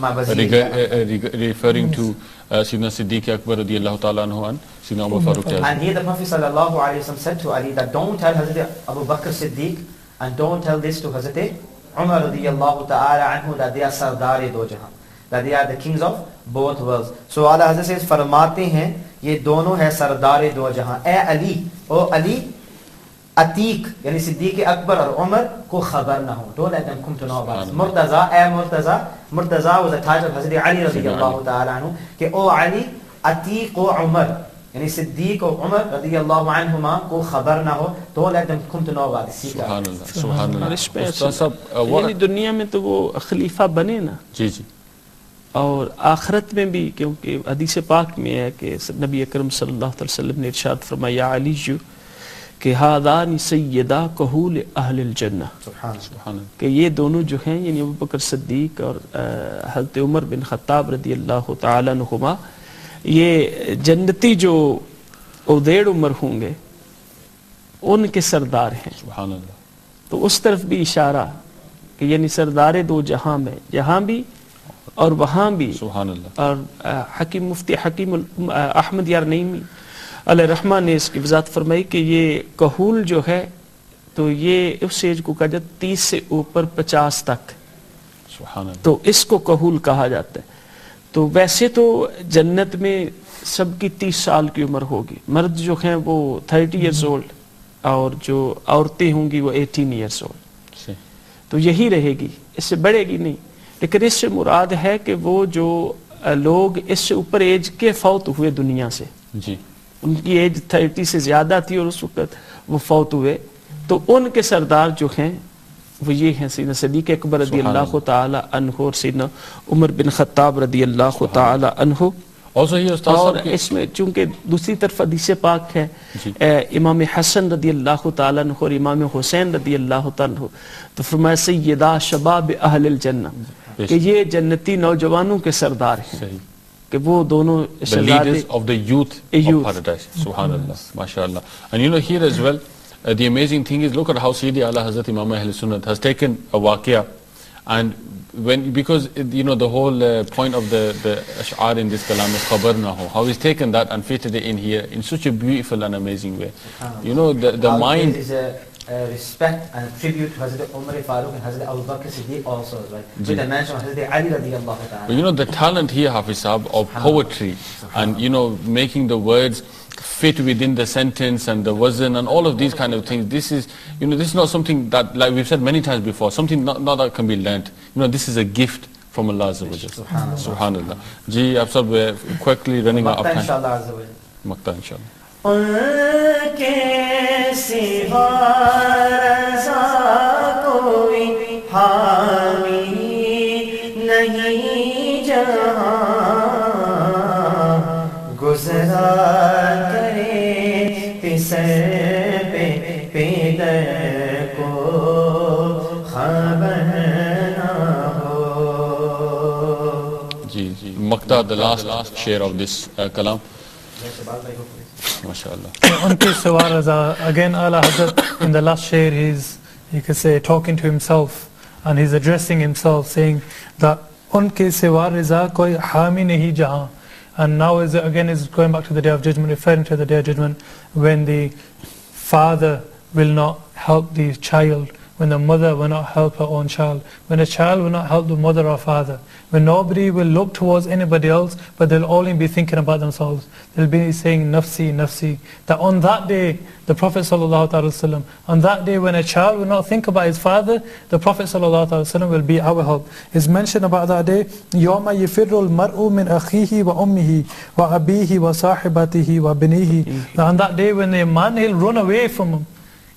Speaker 1: referring to Sayyidina Siddiq Akbar radiyallahu ta'ala anhu and Sayyidina Umar Farooq.
Speaker 8: And here the Prophet sallallahu alaihi wasallam said to Ali that don't tell Hazrat Abu Bakr Siddiq and don't tell this to Hazrat Umar radiyallahu ta'ala anhu that they are Sardar-e do Jahan, that they are the kings of both worlds. So Allah Hazrat says, فرماتے ہیں یہ دونوں ہے سردار دو جہاں. اے علی، او علی، عتیق یعنی صدیق اکبر اور عمر کو خبر نہ ہو. Don't let them come to know about it. Murtaza, a Murtaza. Murtaza was a title of Hazrat Ali رضی اللہ تعالی عنہ کہ او علی، عتیق و عمر یعنی صدیق و عمر رضی اللہ عنہما کو خبر نہ ہو. Don't let them come to know about it.
Speaker 1: سبحان اللہ، سبحان اللہ.
Speaker 4: یعنی دنیا میں تو وہ خلیفہ بنے نا.
Speaker 1: جی جی.
Speaker 4: اور آخرت میں بھی، کیونکہ حدیث پاک میں ہے کہ نبی اکرم صلی اللہ علیہ وسلم نے ارشاد فرمایا یا علی جو کہ ہادان سیدہ کہول اہل الجنہ، کہ یہ دونوں جو ہیں یعنی ابو بکر صدیق اور حضرت عمر بن خطاب رضی اللہ تعالیٰ عنہما، یہ جنتی جو اودیڑ عمر ہوں گے ان کے سردار ہیں.
Speaker 1: سبحان اللہ.
Speaker 4: تو اس طرف بھی اشارہ کہ یعنی سردار دو جہاں میں، جہاں بھی اور وہاں بھی.
Speaker 1: سبحان اللہ.
Speaker 4: اور حکیم مفتی حکیم احمد یار نعیمی علیہ رحمہ نے اس کی وضاحت فرمائی کہ یہ کہول جو ہے تو یہ اس ایج کو کہا جاتا 30 سے اوپر 50 تک.
Speaker 1: سبحان اللہ.
Speaker 4: تو اس کو کہول کہا جاتا ہے. تو ویسے تو جنت میں سب کی 30 سال کی عمر ہوگی، مرد جو ہیں وہ 30 ایئرز اولڈ اور جو عورتیں ہوں گی وہ 18 ایئرز اولڈ. تو یہی رہے گی، اس سے بڑھے گی نہیں. لیکن اس سے مراد ہے کہ وہ جو لوگ اس سے اوپر ایج کے فوت ہوئے دنیا سے،
Speaker 1: جی
Speaker 4: ان کی ایج 30 سے زیادہ تھی اور اس وقت وہ فوت ہوئے، تو ان کے سردار جو ہیں وہ یہ ہیں سیدنا صدیق اکبر رضی اللہ تعالی عنہ اور سیدنا عمر بن خطاب رضی اللہ تعالی عنہ. اور اس میں چونکہ دوسری طرف حدیث پاک ہے امام حسن رضی اللہ تعالیٰ عنہ اور امام حسین رضی اللہ تعالیٰ عنہ، تو فرمایا سیدہ شباب اہل الجنہ، کہ یہ جنتی نوجوانوں کے سردار ہیں، کہ وہ دونوں
Speaker 1: leaders of the youth of paradise. سبحان اللہ، ماشاءاللہ. And you know here as well, the amazing thing is, look at how Sayyidi Ala Hazrat Imam Ahl Sunnat has taken a waqiyah, and because you know the whole point of the ash'ar in this kalam is khabar na ho, how he's taken that and fitted it in here in such a beautiful and amazing way. You know the mind
Speaker 8: is a respect and tribute to Hazrat Umar Farooq and Hazrat Abu Bakr Siddiq also as well, with the mention of Hazrat Ali radiyallahu ta'ala.
Speaker 1: But you know the talent here, Hafiz Sahab, of poetry and you know making the words fit within the sentence and the wazn and all of these kind of things. This is, you know, this is not something that, like we've said many times before, something not that can be learnt. You know, this is a gift from Allah Azza wa Jalla. Subhanallah. Ji, aap sab quickly running out of time.
Speaker 8: Inshallah Azza wa Jalla.
Speaker 1: Maqta inshallah.
Speaker 2: उनके सिवा रज़ा कोई हामी नहीं जहाँ गुज़रा करे पिसर पे पेदर को खबर ना हो.
Speaker 1: Ji, Maqta, the last share of this kalam. MashaAllah.
Speaker 5: Unki Sawar again, Allah Hazrat in the last share, he's, you could say, talking to himself and he's addressing himself, saying that Unke Sawar Riza koi hami nahi jahan. And now again is going back to the day of judgment, referring to the day of judgment when the father will not help the child, when the mother will not help her own child, when a child will not help the mother or father, when nobody will look towards anybody else, but they'll only be thinking about themselves. They'll be saying, nafsi, nafsi. That on that day, the Prophet ﷺ, on that day when a child will not think about his father, the Prophet ﷺ will be our help. It's mentioned about that day, يَوْمَ يَفِرُّ الْمَرْءُ مِنْ أَخِيهِ وَأُمِّهِ وَأَبِيهِ وَصَاحِبَتِهِ وَبِنِيهِ. On that day when the man, he'll run away from him.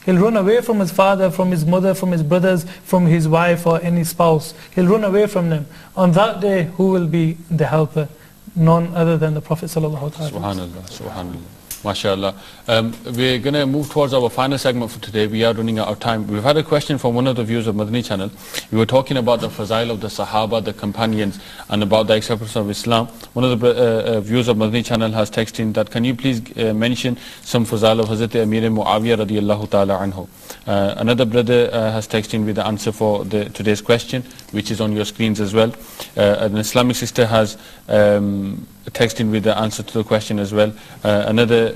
Speaker 5: He'll run away from his father, from his mother, from his brothers, from his wife or any spouse. He'll run away from them. On that day, who will be the helper? None other than the Prophet sallallahu alaihi wasallam.
Speaker 1: Subhanallah, subhanallah. MashaAllah. We're going to move towards our final segment for today. We are running out of time. We've had a question from one of the viewers of Madani channel. We were talking about the fazail of the Sahaba, the companions, and about the acceptance of Islam. One of the viewers of Madani channel has texted in that, can you please mention some fazail of Hazrat Amir Muawiyah radiyallahu ta'ala anhu. Another brother has texted in with the answer for today's question, which is on your screens as well. An Islamic sister has texting with the answer to the question as well. Another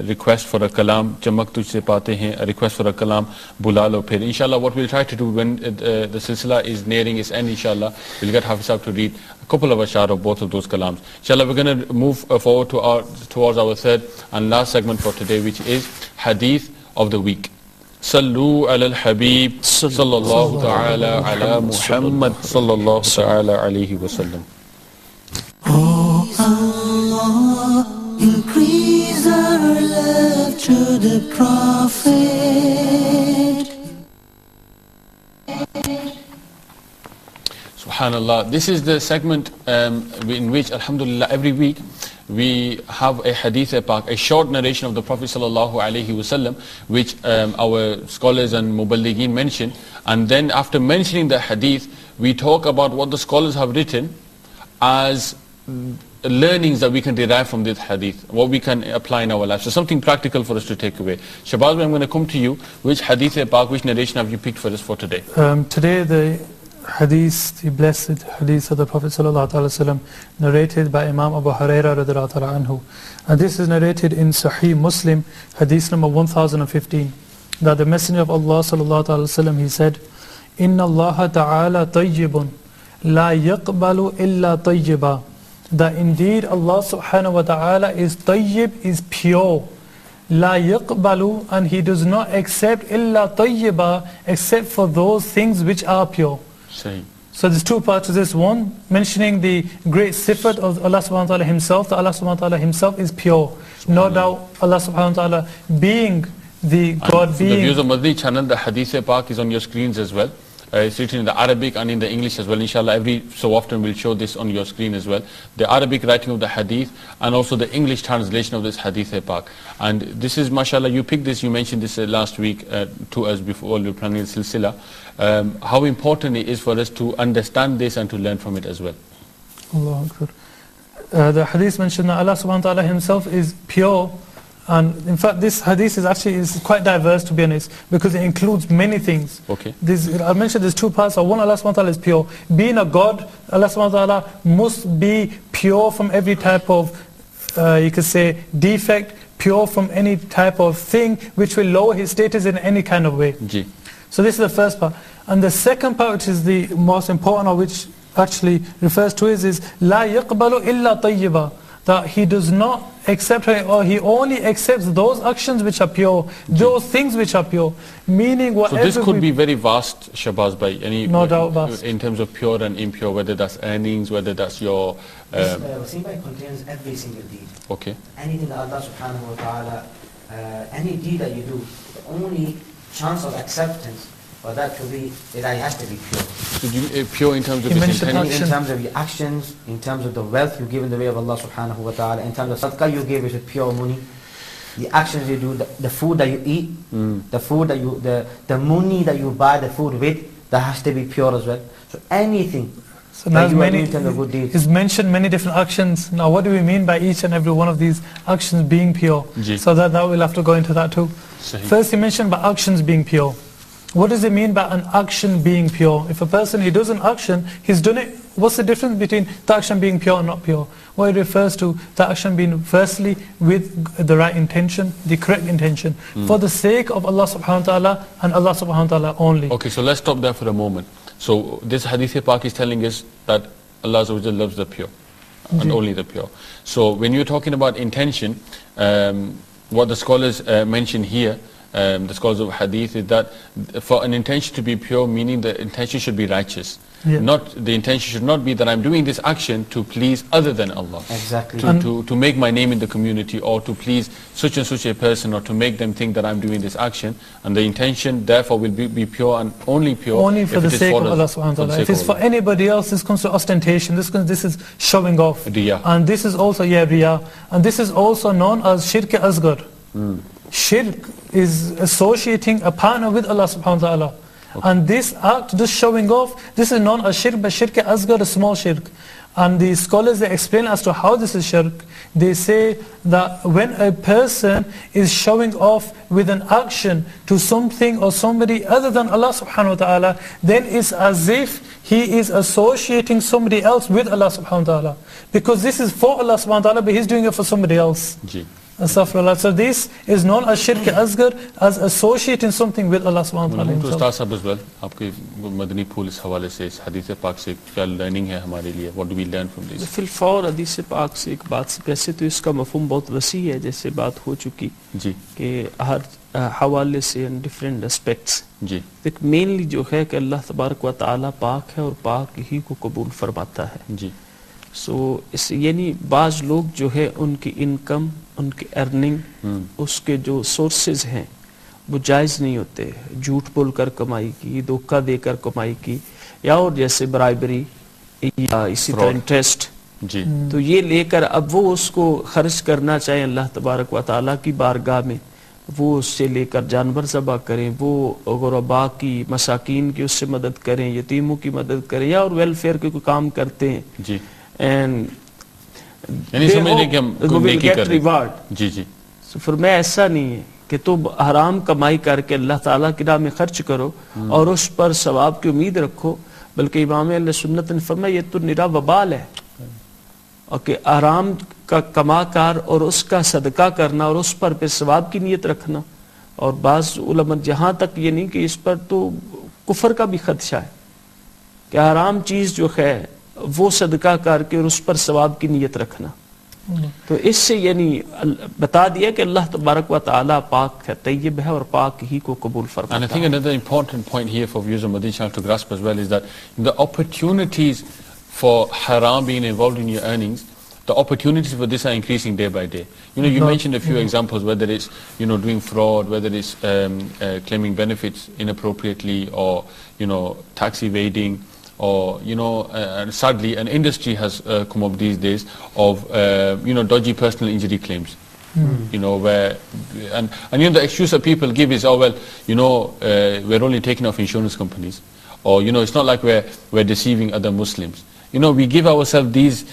Speaker 1: request for a kalam, chamak tujhse paate hain, a request for a kalam, bula lo phir. Inshallah, what we'll try to do when the silsila is nearing its end, inshallah, we'll get Hafiz Sahib to read a couple of ashar of both of those kalams. Inshallah, we're going to move forward towards our third and last segment for today, which is Hadith of the Week. Sallu ala al-Habib, sallallahu ta'ala ala Muhammad, sallallahu ta'ala alayhi wa sallam.
Speaker 3: Oh Allah, increase our love to the Prophet.
Speaker 1: Subhanallah. This is the segment in which, alhamdulillah, every week we have a hadith pak, a short narration of the Prophet sallallahu alaihi wasallam, which our scholars and muballighin mention, and then after mentioning the hadith, we talk about what the scholars have written as learnings that we can derive from this hadith, what we can apply in our lives. So something practical for us to take away. Shabazz, I'm going to come to you. Which hadith pak, which narration have you picked for us for today?
Speaker 5: Today the hadith, the blessed hadith of the Prophet ﷺ, narrated by Imam Abu Hurairah radhiyallahu ta'ala anhu. And this is narrated in Sahih Muslim, hadith number 1015, that the Messenger of Allah ﷺ, he said, Inna Allah ta'ala tayyibun, la yaqbalu illa tayyiba. That indeed Allah subhanahu wa ta'ala is tayyib, is pure. La yaqbalu, and He does not accept illa tayyiba, except for those things which are pure.
Speaker 1: Same.
Speaker 5: So there's two parts to this. One, mentioning the great sifat of Allah subhanahu wa ta'ala Himself, that Allah subhanahu wa ta'ala Himself is pure. No doubt Allah subhanahu wa ta'ala being the God,
Speaker 1: and
Speaker 5: being...
Speaker 1: the views of Madani channel, the hadith pak is on your screens as well. It's written in the Arabic and in the English as well. Inshallah, every so often we'll show this on your screen as well. The Arabic writing of the hadith and also the English translation of this hadith pak. And this is, mashallah, you picked this, you mentioned this last week to us before we were planning the silsila. How important it is for us to understand this and to learn from it as well.
Speaker 5: Allahu Akbar. The hadith mentioned that Allah subhanahu wa ta'ala Himself is pure. And in fact, this hadith is quite diverse, to be honest, because it includes many things.
Speaker 1: Okay.
Speaker 5: I mentioned there's two parts. One, Allah subhanahu wa ta'ala is pure. Being a God, Allah subhanahu wa ta'ala must be pure from every type of, you could say, defect, pure from any type of thing which will lower His status in any kind of way.
Speaker 1: Ji.
Speaker 5: So this is the first part. And the second part, which is the most important, or which actually refers to is La yaqbalu illa tayyiba. That He does not accept, or He only accepts those actions which are pure, those things which are pure. Meaning whatever...
Speaker 1: So this could be very vast, Shabazz, by any...
Speaker 5: No doubt vast.
Speaker 1: In terms of pure and impure, whether that's earnings, whether that's your...
Speaker 8: This wasiba contains every single deed.
Speaker 1: Okay.
Speaker 8: Anything that Allah subhanahu wa ta'ala, any deed that you do, the only chance of acceptance for that to be is that it has to be pure.
Speaker 1: So pure in terms of its intention?
Speaker 8: In terms of your actions, in terms of the wealth you give in the way of Allah subhanahu wa ta'ala, in terms of sadaqah you give, which is pure money, the actions you do, the food that you eat, the food that you, the money that you buy the food with, that has to be pure as well. So anything
Speaker 5: so that you
Speaker 8: do in terms of good deeds.
Speaker 5: He's mentioned many different actions. Now what do we mean by each and every one of these actions being pure? So that we'll have to go into that too. First he mentioned by actions being pure. What does it mean by an action being pure? If a person, he does an action, he's done it, what's the difference between the action being pure and not pure? What it refers to, the action being firstly with the right intention, the correct intention, for the sake of Allah subhanahu wa ta'ala and Allah subhanahu wa ta'ala only.
Speaker 1: Okay, so let's stop there for a moment. So this hadith pak is telling us that Allah loves the pure and only the pure. So when you're talking about intention, what the scholars mention here, the scholars of hadith, is that for an intention to be pure, meaning the intention should be righteous.
Speaker 5: Yeah.
Speaker 1: The intention should not be that I'm doing this action to please other than Allah.
Speaker 8: Exactly.
Speaker 1: To make my name in the community, or to please such and such a person, or to make them think that I'm doing this action. And the intention therefore will be pure and only pure.
Speaker 5: Only for the sake of Allah subhanahu wa ta'ala. If it's for anybody else, this comes to ostentation, this is showing off.
Speaker 1: Riya.
Speaker 5: And this is also, riya. And this is also known as shirk asghar. Shirk is associating a partner with Allah subhanahu wa ta'ala. Okay. And this act, this showing off, this is known as shirk, but shirk asghar, a small shirk. And the scholars, they explain as to how this is shirk. They say that when a person is showing off with an action to something or somebody other than Allah subhanahu wa ta'ala, then it's as if he is associating somebody else with Allah subhanahu wa ta'ala. Because this is for Allah subhanahu wa ta'ala, but he's doing it for somebody else. Astaghfirullah. So this is known as shirk asghar, as associating something with Allah subhanahu wa ta'ala himself.
Speaker 1: Ustaz Sahab as well, आपके मदनी फूल इस हवाले से, इस हदीस पाक से क्या learning है हमारे लिए? What do we learn from this?
Speaker 4: फिलफौर हदीस पाक से एक बात से, वैसे तो इसका मफहूम बहुत वसी है, जैसे बात हो चुकी
Speaker 1: जी
Speaker 4: कि हर हवाले से एंड डिफरेंट एस्पेक्ट्स
Speaker 1: जी,
Speaker 4: एक मेनली जो है कि अल्लाह तबारक व तआला पाक है और पाक ही को कबूल फरमाता है
Speaker 1: जी।
Speaker 4: सो इस यानी बाज लोग जो है उनकी इनकम, उनकी अर्निंग, उसके जो सोर्सेज हैं वो जायज़ नहीं होते। झूठ बोलकर कमाई की, धोखा देकर कमाई की, या और जैसे ब्राइबरी या इसी तरह इंटरेस्ट
Speaker 1: जी,
Speaker 4: तो ये लेकर अब वो उसको खर्च करना चाहे अल्लाह तबारक व तआला की बारगाह में, वो उससे लेकर जानवर ज़बा करें, वो गुरबा की, मसाकीन की उससे मदद करें, यतीमों की मदद करें, या और वेलफेयर के कोई काम करते हैं
Speaker 1: जी,
Speaker 4: एंड
Speaker 1: समझने कि हम नेकी कर रहे
Speaker 4: रिवार्ड
Speaker 1: जी जी।
Speaker 4: so, फिर मैं ऐसा नहीं है कि तुम हराम कमाई करके अल्लाह ताला की राह में खर्च करो और उस पर सवाब की उम्मीद रखो, बल्कि इमाम अहले सुन्नत ने फरमाया ये तो निरा वबाल है, और कि हराम का कमा कर और उसका सदका करना और उस पर सवाब की नीयत रखना। और बाज़ उलमा जहाँ तक ये नहीं कि इस पर तो कुफर का भी खदशा है कि हराम चीज़ जो है वो सदका करके और उस पर सवाब की नीयत रखना। तो इससे यानी बता दिया कि अल्लाह तबारक व तआला पाक है, तय्यब है और पाक ही को कबूल फरमाता है।
Speaker 1: And I think another important point here for viewers of Madani Channel to grasp as well is that the opportunities for haram being involved in your earnings, the opportunities for this are increasing day by day. You know, you mentioned a few examples, whether it's, you know, doing fraud, whether it's claiming benefits inappropriately, or, you know, tax evading, or, you know, sadly an industry has come up these days of, you know, dodgy personal injury claims. You know, where, and you know, the excuse that people give is, oh well, you know, we're only taking off insurance companies, or, you know, it's not like we're deceiving other Muslims. You know, we give ourselves these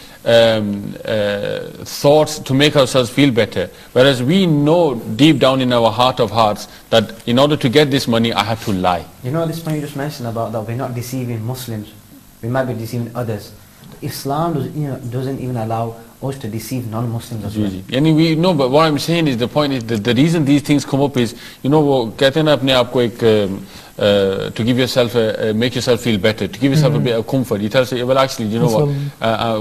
Speaker 1: thoughts to make ourselves feel better, whereas we know deep down in our heart of hearts that in order to get this money I have to lie.
Speaker 8: You know, this point you just mentioned about that we're not deceiving Muslims, we might be deceiving others. Islam doesn't even allow us to deceive non-Muslims as well.
Speaker 1: Yani we know, but what I'm saying is, the point is that the reason these things come up is, you know, वो कहते हैं ना अपने आप को एक to give yourself make yourself feel better, to give yourself a bit of comfort. You tell yourself, well, actually, you know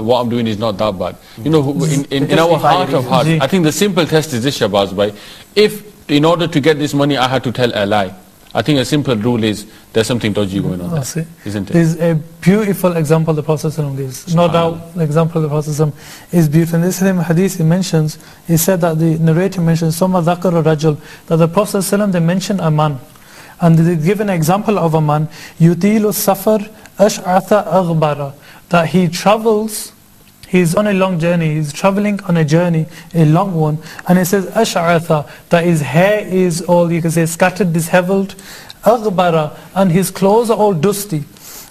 Speaker 1: what I'm doing is not that bad. You know, in our heart of hearts, I think the simple test is this, Shabazz bhai. If in order to get this money I had to tell a lie, I think a simple rule is there's something dodgy going on there, isn't it?
Speaker 5: There's a beautiful example the Prophet gives. No doubt, the example of the Prophet is beautiful. In this same hadith he mentions, he said that the narrator mentions, Summa dhakara rajul, that the Prophet they mentioned a man. And they give an example of a man, yutilu safar ash'atha aghbara, that he travels, he's on a long journey, he's traveling on a journey, a long one, and it says ash'atha, that his hair is all, you can say, scattered, disheveled, aghbara, and his clothes are all dusty.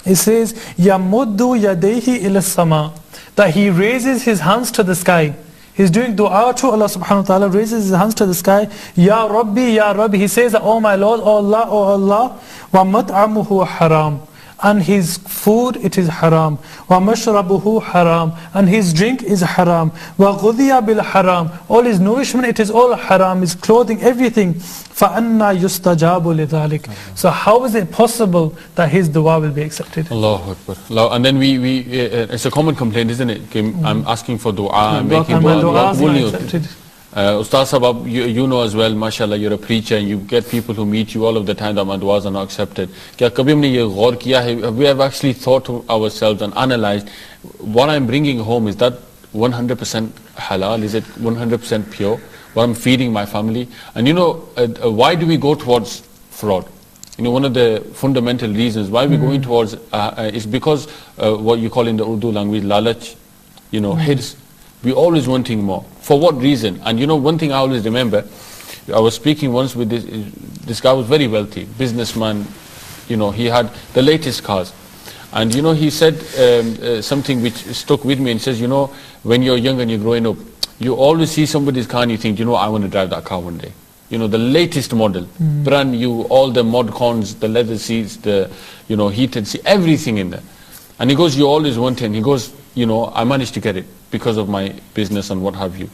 Speaker 5: It says yamuddu yadayhi ila sama, that he raises his hands to the sky. He's doing dua to Allah subhanahu wa ta'ala, raises his hands to the sky, Ya Rabbi, Ya Rabbi. He says that, oh my Lord, oh Allah, oh Allah, wa mat'amuhu haram. And his food, it is haram. Wa mashrabuhu haram. And his drink is haram. Wa ghudhiya bil haram. All his nourishment, it is all haram. His clothing, everything. فَأَنَّا يُسْتَجَابُ لِذَلِكَ. So how is it possible that his dua will be accepted?
Speaker 1: Allahu Akbar. And then it's a common complaint, isn't it? I'm asking for dua, I'm making dua,
Speaker 5: dua is not accepted.
Speaker 1: Ustaz Sahab, you know as well, mashallah, you're a preacher and you get people who meet you all of the time that my du'as are not accepted. Kya kabhi humne ye ghaur kiya hai? We have actually thought to ourselves and analyzed, what I'm bringing home, is that 100% halal? Is it 100% pure? What I'm feeding my family? And you know, why do we go towards fraud? You know, one of the fundamental reasons why we're going towards is because what you call in the Urdu language lalach, you know, hirs. We're always wanting more. For what reason? And you know, one thing I always remember, I was speaking once with this guy was very wealthy, businessman, you know, he had the latest cars. And you know, he said something which stuck with me, and he says, you know, when you're young and you're growing up, you always see somebody's car and you think, you know, I want to drive that car one day. You know, the latest model, brand new, all the mod cons, the leather seats, the, you know, heated seats, everything in there. And he goes, you always want it. And he goes, you know, I managed to get it because of my business and what have you.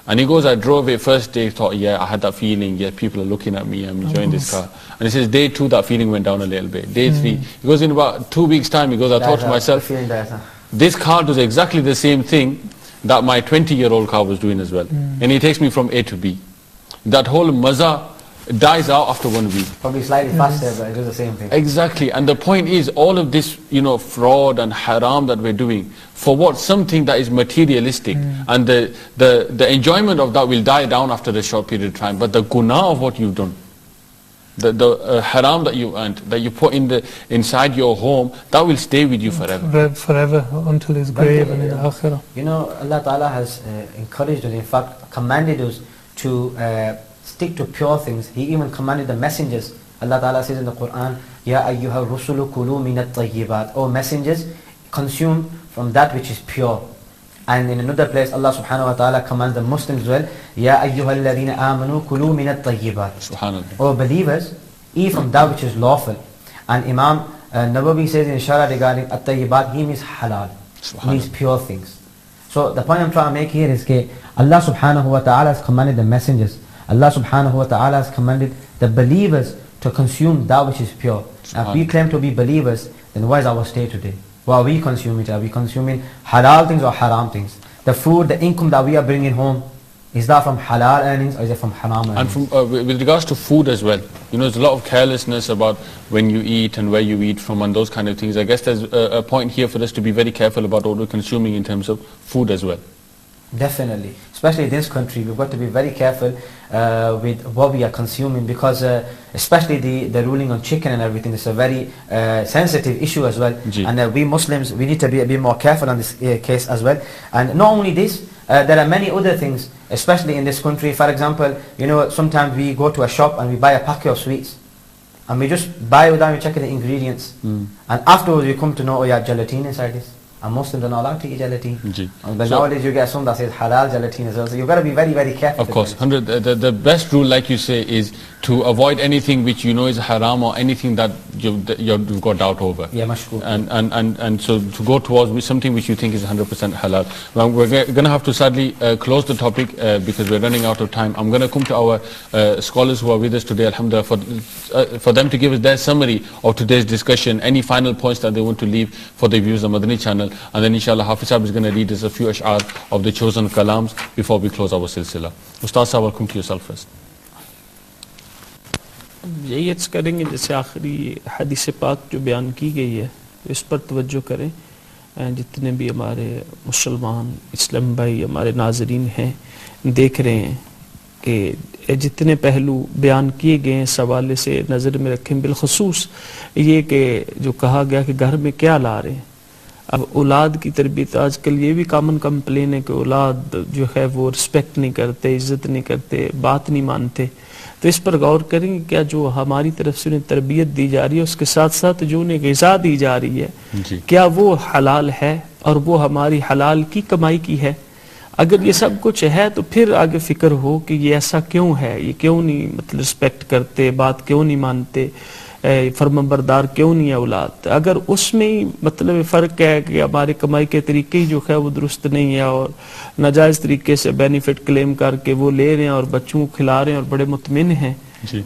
Speaker 1: And he goes, I drove it first day, thought, yeah, I had that feeling, yeah, people are looking at me, I'm enjoying this car. And he says, day 2, that feeling went down a little bit. Day 3, he goes, in about 2 weeks' time, he goes, I thought to myself, this car does exactly the same thing that my 20-year-old car was doing as well. And he takes me from A to B. That whole maza dies out after 1 week.
Speaker 8: Probably slightly faster, but it is the same thing.
Speaker 1: Exactly. And the point is, all of this, you know, fraud and haram that we're doing, for what? Something that is materialistic. And the enjoyment of that will die down after a short period of time. But the guna of what you've done, the haram that you earned, that you put inside your home, that will stay with you forever.
Speaker 5: Forever, until his grave and in the akhirah.
Speaker 8: You know, Allah Ta'ala has encouraged us, in fact, commanded us to stick to pure things. He even commanded the messengers. Allah Ta'ala says in the Quran, Ya ayyuha rusulu kulu minat tayyibat. O messengers, consume from that which is pure. And in another place, Allah Subhanahu wa Ta'ala commands the Muslims as well, Ya ayyuha alladhina amanu kulu minat tayyibat.
Speaker 1: Subhanallah.
Speaker 8: O believers, eat from that which is lawful. And Imam Nawawi says in Shara regarding at-tayyibat, he means halal. He means pure things. So the point I'm trying to make here is that Allah Subhanahu wa Ta'ala has commanded the messengers. Allah Subhanahu wa Ta'ala has commanded the believers to consume that which is pure. Now if we claim to be believers, then what is our state today? What are we consuming? Are we consuming halal things or haram things? The food, the income that we are bringing home, is that from halal earnings or is it from haram earnings?
Speaker 1: And from, with regards to food as well, you know, there's a lot of carelessness about when you eat and where you eat from and those kind of things. I guess there's a point here for us to be very careful about what we're consuming in terms of food as well.
Speaker 8: Definitely, especially in this country, we've got to be very careful with what we are consuming, because especially the ruling on chicken and everything is a very sensitive issue as well. And we Muslims, we need to be a bit more careful on this case as well. And not only this, there are many other things, especially in this country. For example, you know, sometimes we go to a shop and we buy a packet of sweets, and we just buy it without checking the ingredients, and afterwards we come to know, oh yeah, gelatin inside this. And Muslims are not allowed to eat gelatin. But nowadays you get some that says halal gelatin as well. So you've got to be very, very careful.
Speaker 1: Of course, 100. The best rule, like you say, is to avoid anything which you know is haram or anything that you've got doubt over.
Speaker 8: Yeah, mashkoor.
Speaker 1: And so to go towards something which you think is 100% halal. Well, we're going to have to sadly close the topic because we're running out of time. I'm going to come to our scholars who are with us today, alhamdulillah, for them to give us their summary of today's discussion, any final points that they want to leave for the viewers of Madani channel. And then inshallah Hafiz Sahib is going to read us a few ash'ar of the chosen kalams before we close our silsila. Ustaz Sahib, welcome to yourself first.
Speaker 4: यही अर्ज करेंगे जैसे आखिरी हदीस पाक जो बयान की गई है, इस पर तवज्जो करें। जितने भी हमारे मुसलमान इस्लाम भाई हमारे नाजरीन हैं, देख रहे हैं कि जितने पहलू बयान किए गए हैं इस हवाले से नज़र में रखें। बिलखसूस ये कि जो कहा गया कि घर में क्या ला रहे हैं। अब औलाद की तरबियत आजकल ये भी कॉमन कंप्लेन है कि औलाद जो है वो रिस्पेक्ट नहीं करते, इज़्ज़त नहीं करते, बात नहीं मानते। तो इस पर गौर करेंगे, क्या जो हमारी तरफ से उन्हें तरबियत दी जा रही है उसके साथ साथ जो उन्हें ग़िज़ा दी जा रही है, क्या वो हलाल है और वो हमारी हलाल की कमाई की है। अगर ये सब कुछ है तो फिर आगे फिक्र हो कि ये ऐसा क्यों है, ये क्यों नहीं मतलब रिस्पेक्ट करते, बात क्यों नहीं मानते, फरमाबरदार क्यों नहीं है औलाद। अगर उसमें ही मतलब फ़र्क है कि हमारे कमाई के तरीके ही जो है वो दुरुस्त नहीं है और नाजायज़ तरीके से बेनिफिट क्लेम करके वो ले रहे हैं और बच्चों को खिला रहे हैं और बड़े मुतमिन हैं,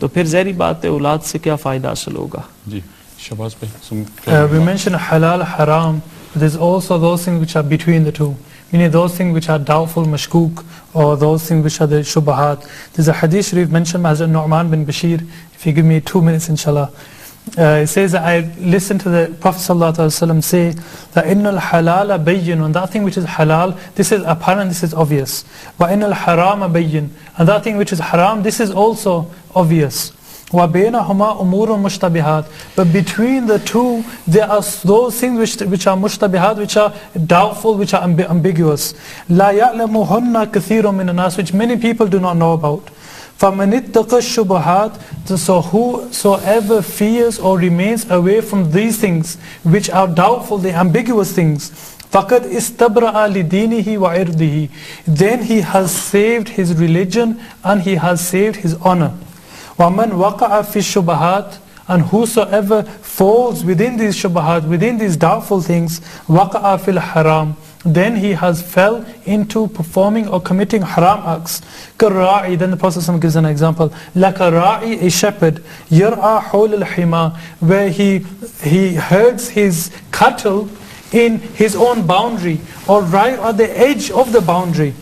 Speaker 4: तो फिर ज़ाहिर बात है औलाद से क्या फ़ायदा हासिल होगा।
Speaker 1: जी शहबाज भाई,
Speaker 5: we mentioned halal, haram. There's also those things which are between the two. meaning those things which are doubtful, mashkook, or those things which are the shubahat. There's a hadith sharif mentioned by Hazrat Nu'man bin Bashir. If you give me 2 minutes, inshallah. It says that I listened to the Prophet ﷺ say that innal halala bayyin, and that thing which is halal, this is apparent, this is obvious. Wa innal harama bayyin, and that thing which is haram, this is also obvious. Wa bainahuma umurun mushtabihat, but between the two there are those things which are mushtabihat, which are doubtful, which are ambiguous. La ya'lamuhunna kathirun min an-nas, which many people do not know about. فَمَنِ اتَّقَ الشُّبُهَاتِ, so whosoever fears or remains away from these things which are doubtful, the ambiguous things, فَقَدْ إِسْتَبْرَأَ لِدِينِهِ وَعِرْضِهِ, then he has saved his religion and he has saved his honor. وَمَنْ وَقَعَ فِي الشُّبُهَاتِ, and whosoever falls within these shubahat, within these doubtful things, وَقَعَ فِي الْحَرَامِ, then he has fell into performing or committing haram acts. كَالرَّاعِ, then the Prophet gives an example. لَكَ الرَّاعِ, a shepherd, يَرْعَى حَوْلَ الْحِمَى, where he herds his cattle in his own boundary, or right at the edge of the boundary.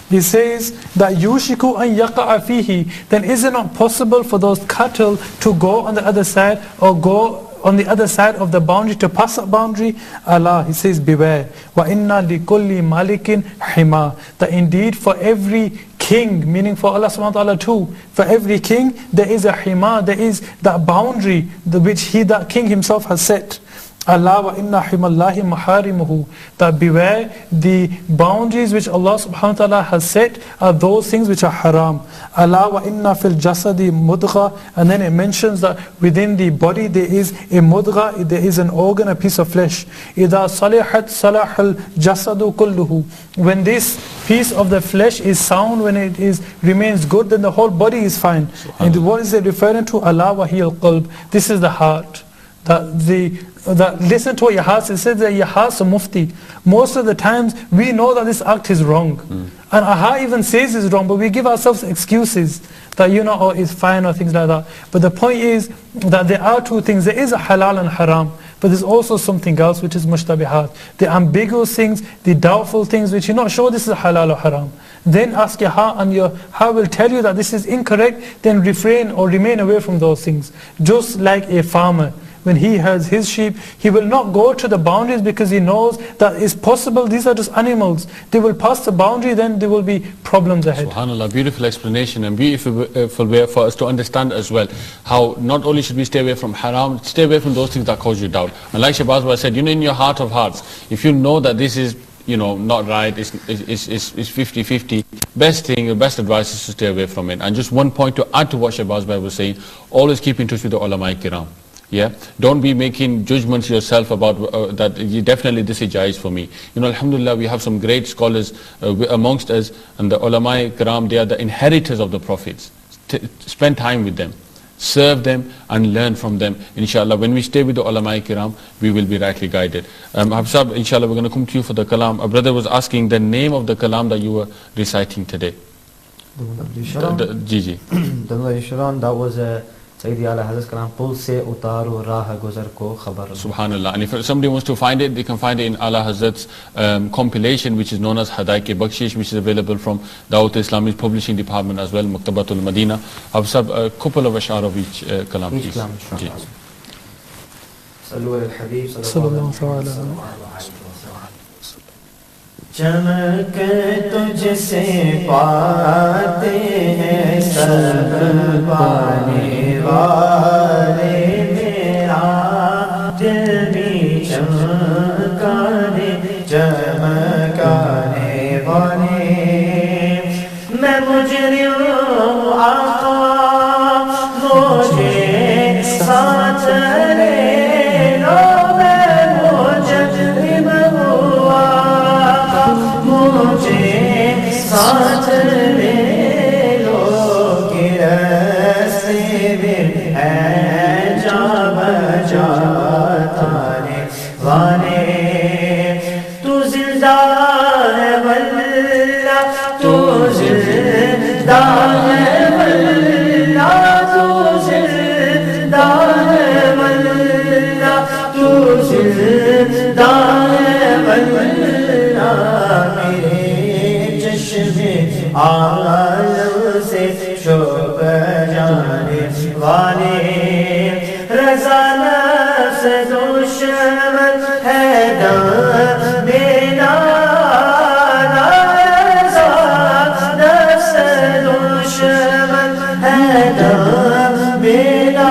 Speaker 5: He says that yushiku an yaqa'a fihi, then is it not possible for those cattle to go on the other side, or go on the other side of the boundary, to pass that boundary? Allah, he says, beware. Wa inna likulli malikin hima, that indeed for every king, meaning for Allah subhanahu wa ta'ala too, for every king there is a hima, there is that boundary which that king himself has set. Allah wa inna himallahi maharimuhu, that beware the boundaries which Allah subhanahu wa ta'ala has set are those things which are haram. Allah wa inna fil jasadi mudgha, and then it mentions that within the body there is a mudgha, there is an organ, a piece of flesh. Idha salihat salahal jasadu kulluhu, when this piece of the flesh is sound, when it remains good, then the whole body is fine. And what is it referring to? Allah wa hiya al-qalb, this is the heart. That listen to what your heart says. It says that your heart's a mufti. Most of the times we know that this act is wrong, and our heart even says it's wrong, but we give ourselves excuses that oh, it's fine, or things like that. But the point is that there are two things. There is a halal and haram, but there's also something else which is mushtabihat, the ambiguous things, the doubtful things which you're not sure this is halal or haram. Then ask your heart, and your heart will tell you that this is incorrect. Then refrain or remain away from those things. Just like a farmer, when he herds his sheep, he will not go to the boundaries because he knows that it's possible, these are just animals. They will pass the boundary, then there will be problems ahead.
Speaker 1: SubhanAllah, beautiful explanation and beautiful way for us to understand as well how not only should we stay away from haram, stay away from those things that cause you doubt. And like Shahbaz said, in your heart of hearts, if you know that this is not right, it's 50-50, best advice is to stay away from it. And just one point to add to what Shahbaz was saying, always keep in touch with the ulama kiram. Yeah, don't be making judgments yourself about that definitely this is jais for me. Alhamdulillah, we have some great scholars amongst us, and the ulama kiram, they are the inheritors of the prophets. Spend time with them, serve them and learn from them. Inshallah, when we stay with the ulama kiram, we will be rightly guided. Habsab, inshallah, we're going to come to you for the kalam. A brother was asking the name of the kalam that you were reciting today.
Speaker 8: Gigi. That was Sayyidi Ala Hazrat Kalam, Pul se utaru raha guzar ko khabar.
Speaker 1: Subhanallah. And if somebody wants to find it, they can find it in Ala Hazrat's compilation, which is known as Hadaik-e-Bakshish, which is available from Dawat Islami's publishing department as well, Maktabatul Madina. Habsab, a couple of ashar of each kalam, please.
Speaker 8: Sallu ala al-Habib
Speaker 5: sallallahu alaihi wasallam.
Speaker 2: चमक तुझसे पाते हैं सब पाने वाले, मेरा दिल भी चमकाने वाले। मैं मुजरिम आका, मुझे साथ ले लो, मैं मुजरिम हुआ, मुझे साथ ले लो, कि रस्ते में है जा बजा ताने वाले। तू जिंदा है वल्ला, तू जिंदा है वल्ला, तू जिंदा है वल्ला, तू जिंदा है वल्ला। عالم سے شب جانے والے رضا نفس دشمن ہے دم بنا رضا نفس دشمن ہے دم بنا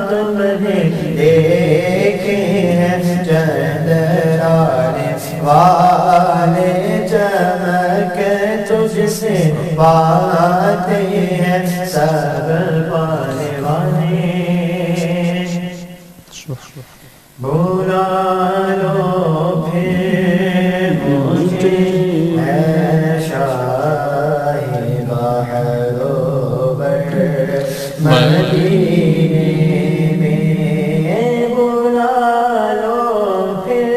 Speaker 2: تم نے دیکھے ہیں چندرانے والے چمک تجھ سے پاتے ہیں سب پانے والے بلا لو پھر مجھے ہے شاہ بحر و بر مدینے میں بلا لو پھر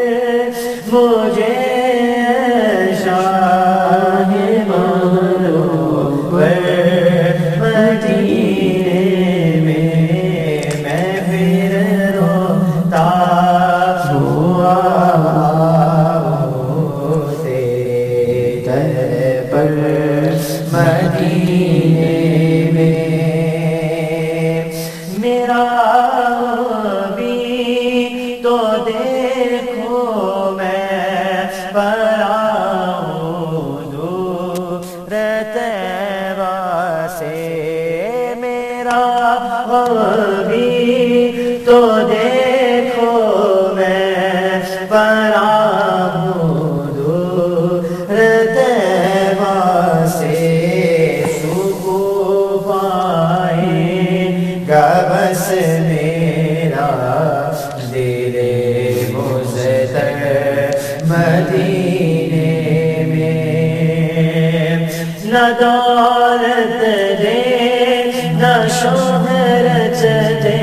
Speaker 2: مجھے شاہ بحر و بر مدینے میں پھر روتا ہوا تیرے در پر مدینے میں میرا بھی تو دیکھو میں پڑا ہوں دور طیبہ سے میرا بھی تو دیکھو میں پڑا ہوں دور طیبہ سے سکون پائے گا بس میرا دل مزتر مدینے میں نہ دولت دے نہ شہرت دے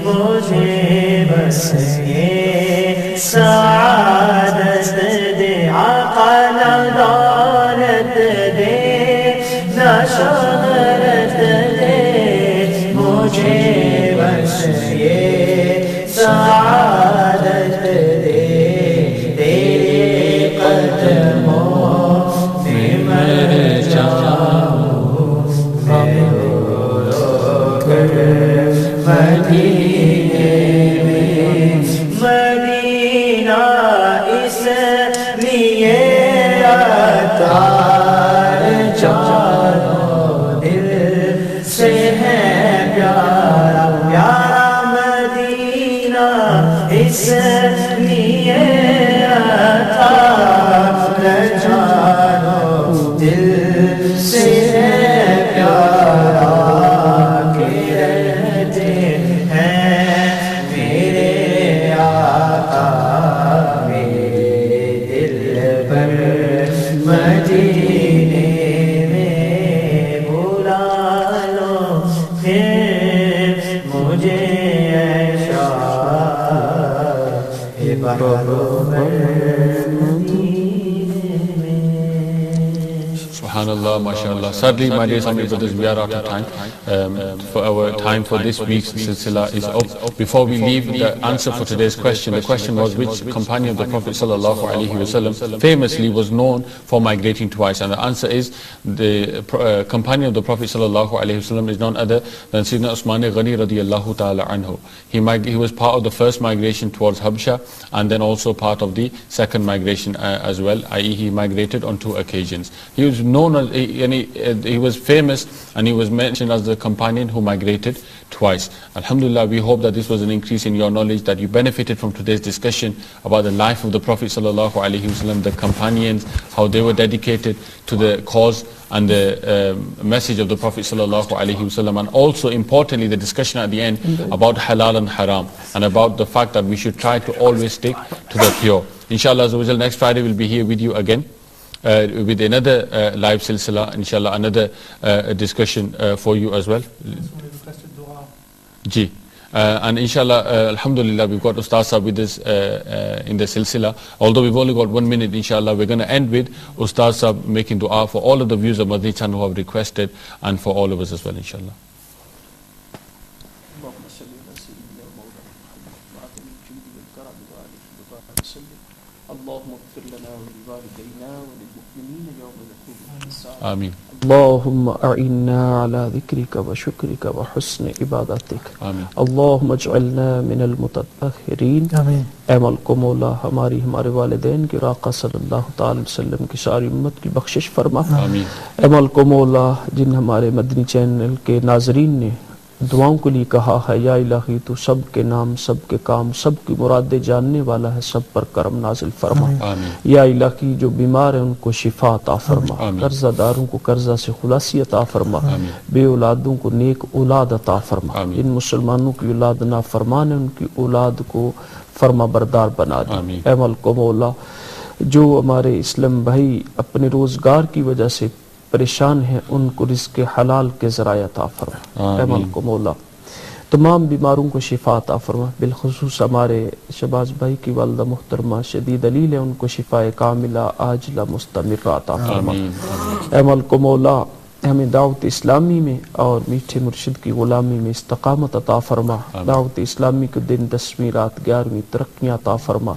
Speaker 2: مجھے بس یہ سعادت دے آقا نہ دولت دے نہ شہرت دے مجھے بس یہ سعادت دے تیرے قدموں میں مر جاؤں میں رو کر مدینے میں مدینہ اس لیے عطار چاروں دل سے ہے پیارا پیارا مدینہ اس لیے عطار چاروں دل سے ہے پیارا کہ رہتے ہیں میرے آقا میرے دل پر مدینے میں بلا لو پھر مجھے شاہ بحر و بر
Speaker 1: Subhanallah, mashallah. Sadly, my dear Islamic brothers, we are out of time. For our time for this week's silsila is up. Before we leave the answer for today's question, the question was which companion of the Prophet sallallahu alaihi wasallam famously was known for migrating twice, and the answer is the companion of the Prophet sallallahu alaihi wasallam is none other than Sayyidina Usman Ghani radiyallahu ta'ala anhu. He was part of the first migration towards Habsha, and then also part of the second migration as well, i.e. he migrated on 2 occasions. He was known as, he was famous, and he was mentioned as the companion who migrated twice. Alhamdulillah, we hope that this was an increase in your knowledge, that you benefited from today's discussion about the life of the Prophet sallallahu alaihi wasallam, the companions, how they were dedicated to the cause and the message of the Prophet sallallahu alaihi wasallam, and also importantly the discussion at the end about halal and haram, and about the fact that we should try to always stick to the pure. Inshallah, next Friday we'll be here with you again with another live silsila, inshallah, another discussion for you as well. Ji. And inshallah, alhamdulillah, we've got Ustaz Sahab with us in the silsila. Although we've only got 1 minute, inshallah, we're going to end with Ustaz Sahab making dua for all of the viewers of Madani channel who have requested, and for all of us as well, inshallah.
Speaker 4: اللهم اغفر لنا ولوالدينا وللمؤمنين يوم يقوم الحساب
Speaker 1: آمين.
Speaker 4: اللهم أعنا على ذكرك وشكرك وحسن عبادتك.
Speaker 1: آمين.
Speaker 4: اللهم اجعلنا من المتطهرين.
Speaker 5: آمین.
Speaker 4: اے مالک و مولا ہماری ہمارے والدین کی راقہ صلی اللہ تعالی وسلم کی ساری امت کی بخشش فرما.
Speaker 1: آمین.
Speaker 4: اے مالک و مولا جن ہمارے مدنی چینل کے ناظرین نے دعاؤں کے لیے کہا ہے، یا الہی تو سب کے نام، سب کے کام، سب کی مرادیں جاننے والا ہے، سب پر کرم نازل فرما.
Speaker 1: آمین.
Speaker 4: یا الہی جو بیمار ہیں ان کو شفا عطا فرما،
Speaker 1: آمین.
Speaker 4: قرضہ داروں کو قرضہ سے خلاصی عطا فرما،
Speaker 1: آمین.
Speaker 4: بے اولادوں کو نیک اولاد عطا فرما،
Speaker 1: آمین.
Speaker 4: جن مسلمانوں کی اولاد نافرمان ہیں ان کی اولاد کو فرما بردار بنا دے.
Speaker 1: آمین.
Speaker 4: اے مالک و مولا جو ہمارے اسلام بھائی اپنے روزگار کی وجہ سے پریشان ہیں ان کو رزق حلال کے ذرائع عطا فرما. اے
Speaker 1: آمین.
Speaker 4: مالک و مولا تمام بیماروں کو شفا عطا فرما، بالخصوص ہمارے شہباز بھائی کی والدہ محترمہ شدید علیل ہے، ان کو شفا کاملہ عاجلہ مستمرہ عطا فرما.
Speaker 1: آمین.
Speaker 4: اے مالک و مولا ہمیں دعوت اسلامی میں اور میٹھے مرشد کی غلامی میں استقامت عطا فرما. دعوت اسلامی کے دن 10ویں رات 11ویں ترقیاں عطا فرما.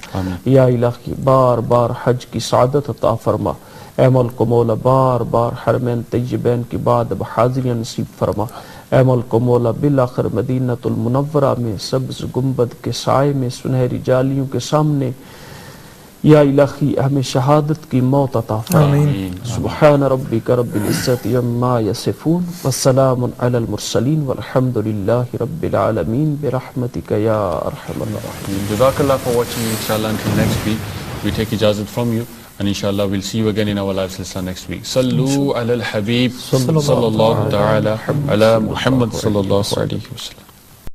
Speaker 4: یا الہی بار بار حج کی سعادت عطا فرما. اے مالک و مولا بار بار حرمین طیبین کی بعد اب حاضریاں نصیب فرما. اے مالک و مولا بالآخر مدینۃ المنورہ میں سبز گنبد کے سائے میں سنہری جالیوں کے سامنے یا الہی ہمیں شہادت کی موت عطا فرما. سبحان ربک رب العزت عما یصفون والسلام علی المرسلین والحمد للہ رب العالمین برحمتک یا ارحم الراحمین.
Speaker 1: جزاک اللہ for watching. Inshallah until next week we take ijazat from you and inshallah we'll see you again in our live silsila next week. Sallu ala al-Habib sallallahu ta'ala ala Muhammad sallallahu alayhi wa sallam.